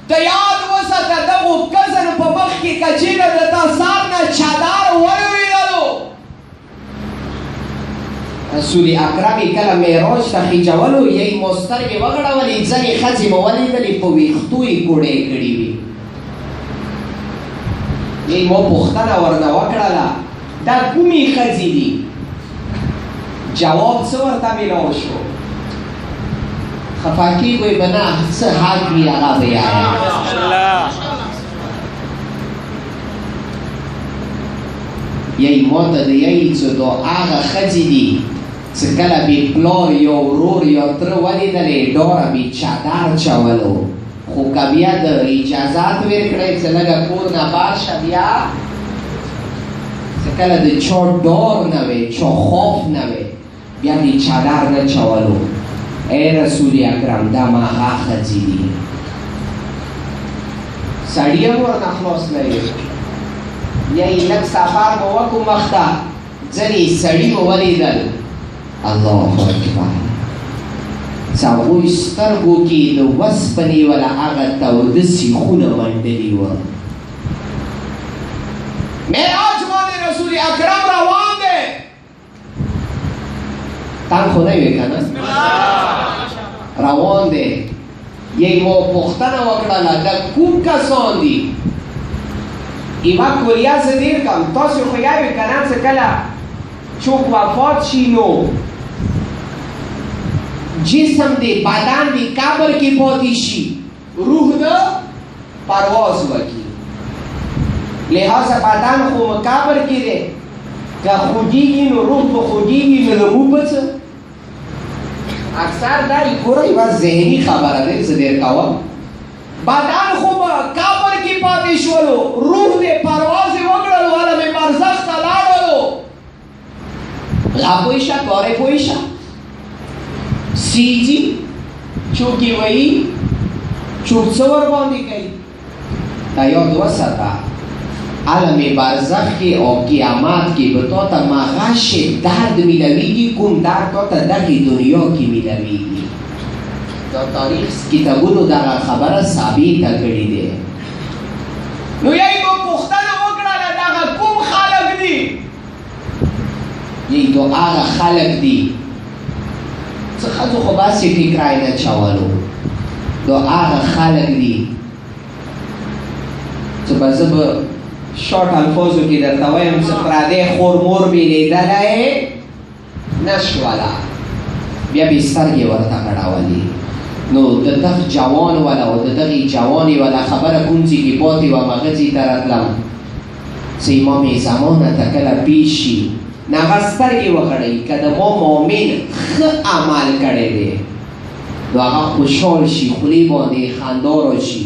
د یاد وساته دغو کزن په مخ کې که چېرې د تا سر نه چادر ولوېدلو رسول اکرم کله معراج ته خېجولو یې مو سترګې وغړولې ځینې ښځې مو ولیدلې په ویښتو یې کوډې کړي وي یې مو پوښتنه ورنه وکړله دا کومې ښځې دي جواب څه ورته میلاو شو خفه کېږئ به نه څه حق وي هغه بیایم یی ما ته د یی څه دا هغه ښځې دي چې کله بې پلار یا ورور یا تره ولیدلې ډاره بې چادر چولو خو که بیا د اجازات ورکړی چې لږه کور نه بار شه بیا چې کله د چا ډار نه وی چا خوف نه وی بیا دې چادر نه چولو ای رسول اکرم دا ما هغه ښځې دي سړي هم ورنه خلاص نه وي یا یې لږ سفر به وکړو مخته ځینې سړي به ولیدل الله اکبر چې هغوی سترګو کې د وسپنې ولا هغه توده سیخونه منډلي وه معراج باندې رسول اکرم روان دی تنگ خو نه وی کنه روان دی یک مو پختنه وکړله د کوم کسان دي ایما کوریا زه ډېر کم تاسو خو یاوې که نه څه کله څوک وفات شي نو جسم دی بدن دی قبر کې پاتې شي روح د پرواز وکړي لہذا بدن خو قبر کې دی که خوږېږي نو روح به خوږېږي نو د موږ به څه اکثر دا ګوره یوه ذهني خبره دی زه ډېر کوم بدن خو به قبر کې پاتې شولو روح دی پرواز یې وکړلو عالم برزخ ته لاړلو لا پوه شه کارې پوه شه سیجی چوکی وئی چوک څه ورباندې کوي دا یاد وساته عالم برزخ کې او قیامت کې به تا ته مغش درد میلویږي کوم درد تا ته دغې دنیا کې میلویږي دا تاریخ کتابونو دغه خبره ثابته کړې دی نو یی به پوښتنه وکړله دغه کوم خلک دي یی تو هغه خلک دي څه ښځو خو باسې فکرای نه چولو دا هغه خلک دي چې به زه به شارټ الفاظو کې درته وایم څه پردی خور مور مې لیدلی نه شوله بیا به یې سترګې ورته غړولې نو د دغه جوان وله او د دغې جوانې وله خبره کوم ځای کې پاتې وم هغه ځای ته راتلم چې امام زمانه ته کله پیش شي نه هغه سترګې وغړوي که د ما مؤمن ښه عمل کړی دی نو هغه خوشحال شي خولې باندې خندا راشي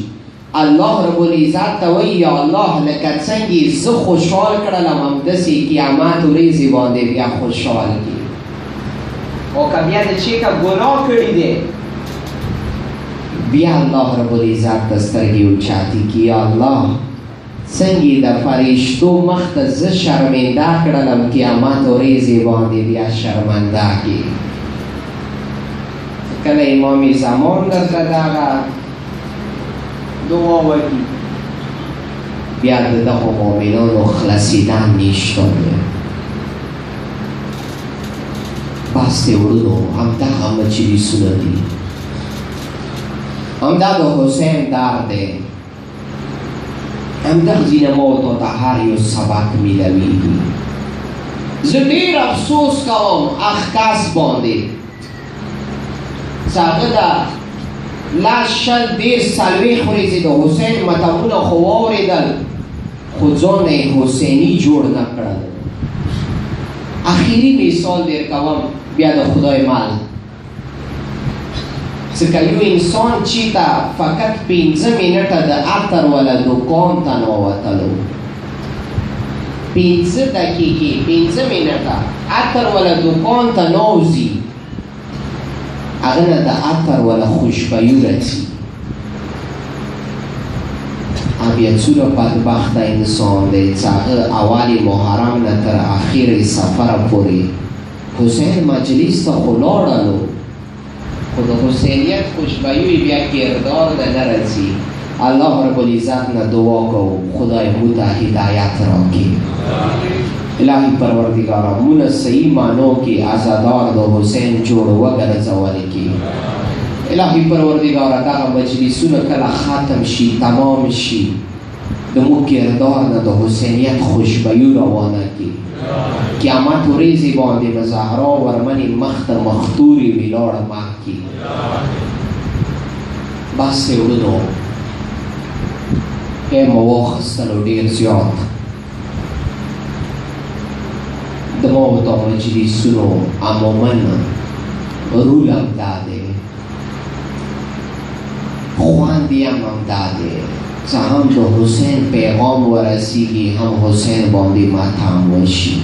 الله رب العزت ته وایي یا الله لکه څنګه زه خوشحال کړلم همداسې قیامت ورځې باندې بیا خوشحال کړي او که بیا د چی که ګناه کړي دی بیا الله رب العزت ته سترګې اوچاتې کړي یا الله څنګه د فرشتو مخ ته زه شرمنده کړلم قیامت ورځې باندې بیا شرمنده کړي کله امام زمان درته دغه دعا وکړي بیا د دغو مؤمنانو خلاصېدن نشته دی بس دی وړونو همدغه مجلسونه دي همدا د حسین درد دی همدغه ځینې موتو ته هر یو سبق میلویږي زه ډېر افسوس کوم هغه کس باندې چې هغه د لس شل دېرش څلوېښت ورځې د حسین متلونه خو واورېدل خو ځان یې حسیني جوړ نه کړل اخري مثال ډېر کوم بیا د خدای مال ځکه یو انسان چې ته فقط 15 منټه د عطر والا دوکان ته ننوتلو 15 دقیقې 15 منټه عطر والا دوکان ته نوځي هغه نه د عطر والا خوشبویي راځي بیا څومره بدبخته انسان دی چې هغه اول محرم نه تر اخر سفر پورې حسین مجلس ته خو لاړلو خو د حسینیت خوشبویي بیا کردار نه راځي الله رب العزت نه دعا کوو خدای موږ ته هدایت راکړي الهی پروردگارا مون صحیح معنو کې عزادار د حسین جوړ وګرځولې کې الهی پروردگارا دغه مجلسونه کله ختم شي تمام شي د موږ کردار نه د حسینیت خوشبویي روانه کړي قیامت ورځې باندې به زهرا ورمنې مخ ته مختورې ولاړه مخ کې بس دی وړونو ای مو واخیستلو ډېر زیات د موتو مجلسونو عموما رول هم دا دی خوند یې هم دا دی چې هم د حسین پیغام ورسیږي هم حسین باندې ماتم وشي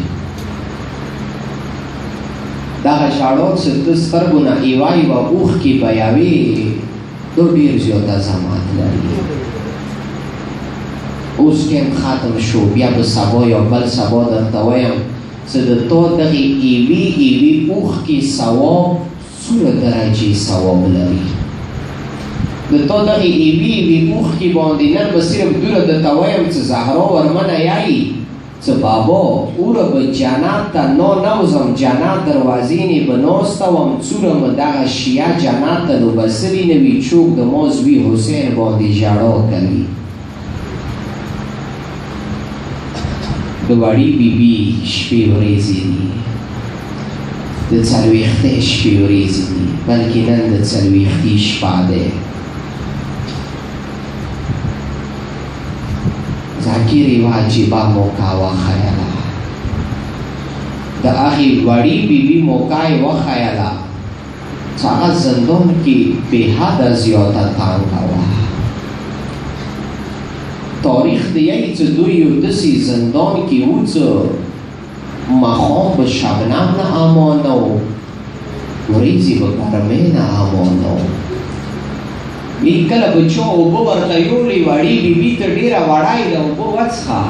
دغه شاړو چې د سترګو نه یوه یوه اوښکې بیاوي دا ډېر زیات عظمت لري اوس کې هم ختم شو بیا به سبا یا بل سبا درته وایم چې د تا دغې یوې اوښکې ثواب څومره درجې ثواب لري د تا دغې یوې اوښکې باندې نن به صرف دومره درته وایم چې زهرا ورمنه یایي څه بابا اوره به جنت ته نوزم جنت دروازې نه به ناستوم څوره مې دغه شیعه جنت ته نو به سوي نه وي څوک د ما زوی حسین باندې ژړا کوي د وړې بیبي شپې ورځې دي د څلوېښتې شپې ورځې دي بلکې نن د څلوېښتې شپه دی ذاکر واجبه موقع وښیله د هغې وړې بیبي موقع یې وښیله چې هغه زندان کې بېحده زیاته تنګه وه تاریخ دی چې دوی یو داسې زندان کې و چې ماښام به شبنم نه امان نه و ورځې به ګرمۍ نه امان نه و کله به چا اوبه ورته یوړې وړې بیبي ته ډېره وړی ده اوبه وڅښه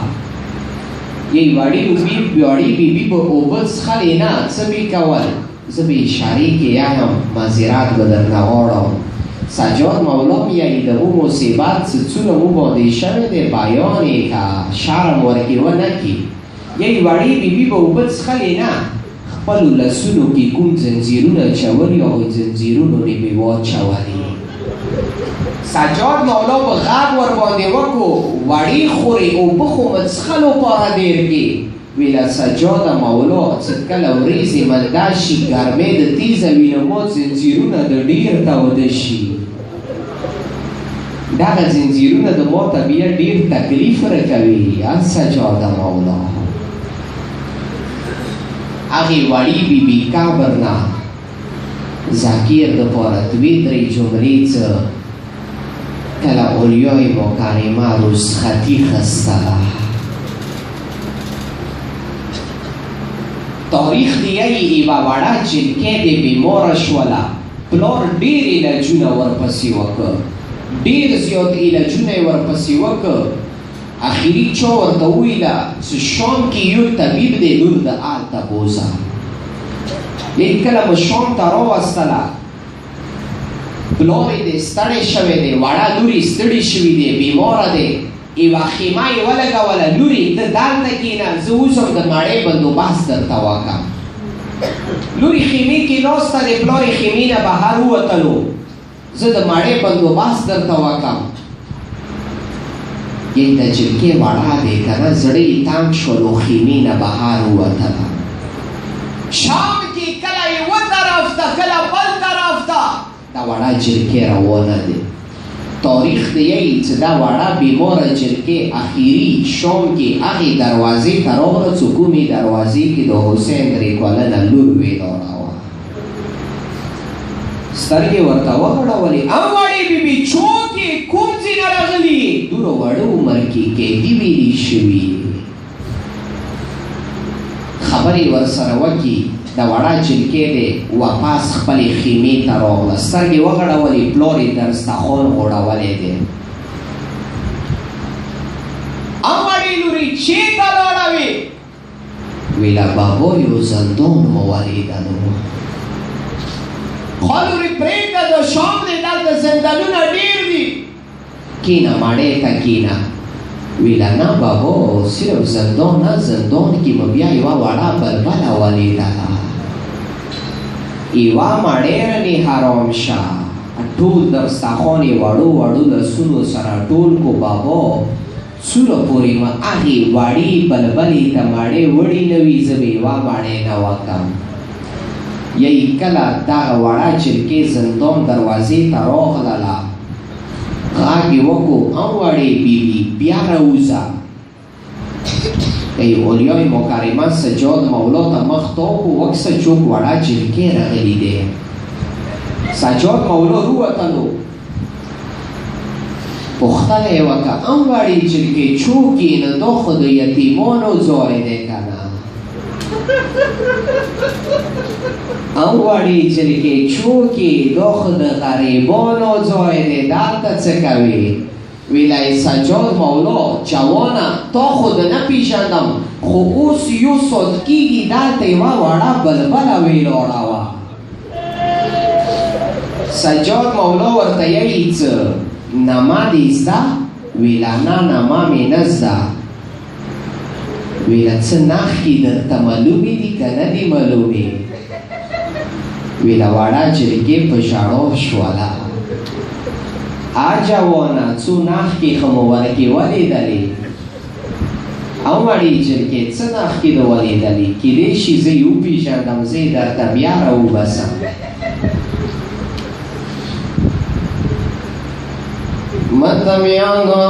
وړې بیبي به اوبه څښلې نه څه به یې کول زه به اشارې کې یم معذرت به درنه غواړم سجاد مولا میایي د او مصیبت څه څونه مو باندې شوی دی بیان یې که شرم ورکې ونه کړي وړې بیبي به اوبه څښلې نه خپلو لاسونو کې کوم زنځیرونه چولي هغوی زنځیرونو نه به واچولي سجاد مولا به غږ ورباندې وکړو وړې خورې اوبه خو مې څښلو پاره ډېر کې ویله سجاده مولا چې کله ورځې منده شي ګرمۍ د تیزه وي نو ما زنځیرونه د ډېر توده شي دغه زنځیرونه د ما طبیعت ډېر تکلیف راکوي سجاده مولا هغې وړې بیبي قبر نه ذاکر دپاره دوې درې جملې څه کله اولیای مکرمه رخصتي خستله تاریخ دی یوه وړه جلکۍ دې بیماره شوله پلار ډېر علاجونه ورپسې وکړ ډېر زیات علاجونه یې ورپسې وکړ اخري چا ورته وویله چې شام کې یو طبیب دی لور د هلته بوځه کله مې شام ته راوستله پلار یې دی ستړی شوی دی وړه لور یې ستړي شوي دی بیماره دی یوه خیمه یې ولګوله لورې ته دلته کښېنه زه اوسم د مړۍ بندوبست درته وکړم لورې خیمې کې ناسته دی پلار یې خیمې نه بهر ووتلو زه د مړۍ بندوبست درته وکړم د جلکۍ وړه دی که نه زړه یې تنګ شولو خیمې نه بهر ووتله شام کې کله یوه طرف ته کله بل طرف ته دا وړه جلکۍ روانه دی تاریخ دی چې دا وړه بیماره جلکۍ اخري شام کې هغې دروازې ته راغله چې کومې دروازې کې د حسین درې کلنه لور ولاړه وه سترګې ورته وغړولې وړې بیبي چوکې کوم ځای نه راغلي دومره وړه عمر کې قیدي ویلې شوي خبرې ورسره وکړي د وړه جلکۍ دی واپس خپلې خیمې ته راغله سترګې وغړولې پلار یې دسترخوان غوړولی دی وړې لورې چېرته لاړه وې ویله بابا یو زندان مو ولیدلو خوا لورې پرېږده د شام دی دلته زندانونه ډېر دي کښېنه مړۍ ته کښېنه ویله نه بابا صرف زندان نه زندان کې مو بیا یوه وړه بلبله ولیدله یوه مړۍ رانې حرام شه ټول دسترخوان یې وړو وړو لاسونو سره ټول کو بابا څوره پورې مې هغې وړې بلبلې ته مړۍ وړې نه وي زه به یوه مړۍ نه وکړم یی کله دغه وړه جلکۍ زندان دروازې ته راغلله غږ یې وکړو وړې بیبي بیا راوځه اولیای مکرمه سجاد مولا ته مخ تاو کړو وکسه چوک وړه جلکۍ راغلي دی سجاد مولا رووتلو پوښتنه یې وکړه وړې جلکۍ چوکې نه دا خو د یتیمانو ځای دی که نه وړې جلکۍ چوکې دا خو د غریبانو ځای دی دلته څه کوې ویله سجاد مولا جوانه تا خود نه پیژندم خو اوس یو ساعت کېږي دلته یوه وړه بلبله ولاړه وه سجاد مولا ورته یایي څه نامه دې زده ویله نه نامه مې نه زده ویله څه نښې درته معلومې دي که نه دي معلومې ویله وړه جرګې په ژړو شوله جوانه څو نښې ښه مو ورکې ولیدلې او وړې جرګې څه نښې د ولیدلې کیدای شي زه یې وپېژندم زه یې درته بیا راوبسم متمیانو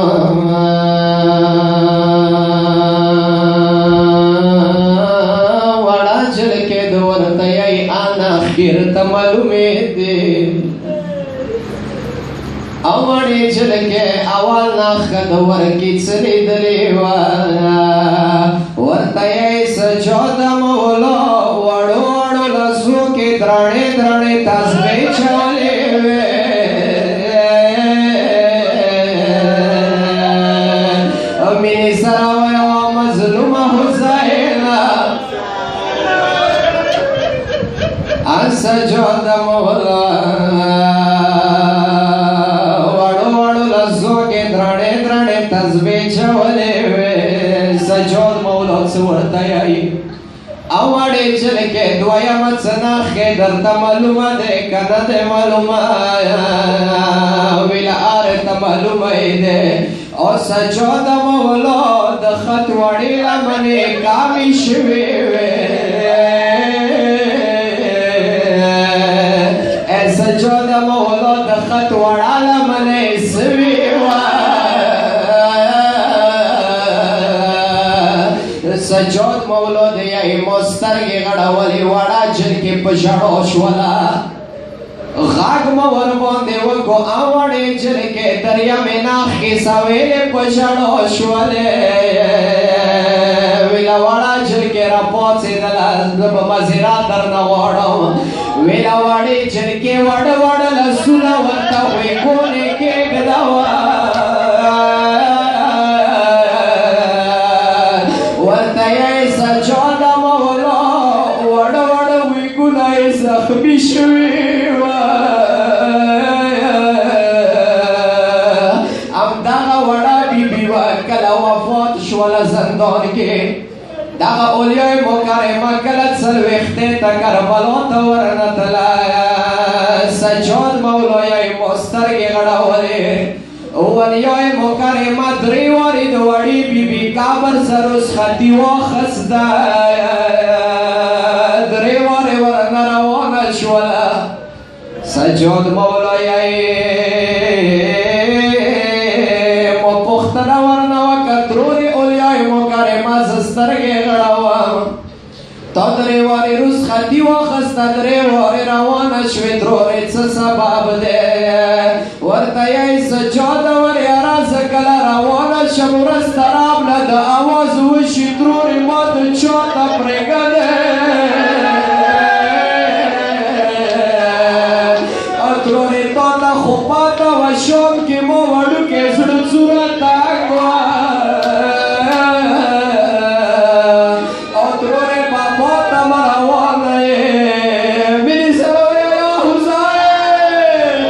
وړه جرګې د ورته یې نښې درته معلومې دي او وړې جرګې اول نښه د ورکې څه لیدلې وه ورته یې سجاده مولا وړو وړو لاسو کې درنې درنې تسبیح چولې وې مینې سره ویوه مظلومه حسینه سجاده مولا تسبیح چولې وې سجاد مولا څه ورته یایي او وړې جرګې دویمه څه نښې درته معلومه دی که نه دی معلومه ویله ته معلومه یې دی او سجاد مولا د خط وړې لمنې کامې شوې وې سجاد مولا د خط وړه لمنې سوې وه سجاد مولا د یې مسترګې غړولې وړه جرګې په ژړو شوله غږ مو ورباندې وکړو او وړې جرګې دریمې نښې سویلې په ژړو شولې ویله وړه جرګې راپاڅېدله زه به مزیرات درنه غواړم ویله وړې جرګې وړه وړه لاسونه ورته غوږونې کېږدوه ورته یې سجاده مولا وړه وړه غوږونه یې زخمي شوي وه همدغه وړه بیبي وه کله وفات شوله زندان کې دغه اولیای مکرمه کله څلوېښتې ته کربلا ته ورنتله سجاد مولا یې مسترګې غړولې اولیای مکرمه درې وارې د وړې بیبي قبر سر رسختي واخسته درې وارې ورنه روانه شوله سجاد مولا یې مو پوښتنه ورنه وکړه ترورې اولیای مکرمه زه سترګې غړوم تا درې وارې رسختي واخسته درې وارې روانه شوې ترورې څه سبب دی ورته یې سجاده وریاره زه کله روانه شم ورځ ته رابله د اواز وشي ترورې ما د چا ته پرېږدی ترورې تا ته خو پاته وه شام کې مو وړوکې زړه څوره تنګ وه او ترورې بابا ته مه روانه یې مینې سره ویله حسین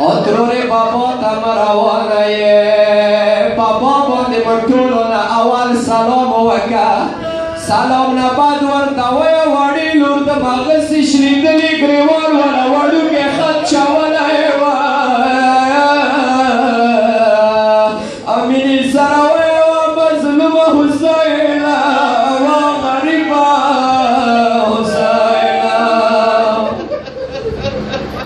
او ترورې بابا ته مه روانه یې بابا باندې مو ټولو نه اول سلام وکړه سلام نه بعد ورته ویه وړې لور د مغسې شلیدلي ګرېوان وله وړوکې خط چولی وه او مینې سره ویه مظلومه حسینه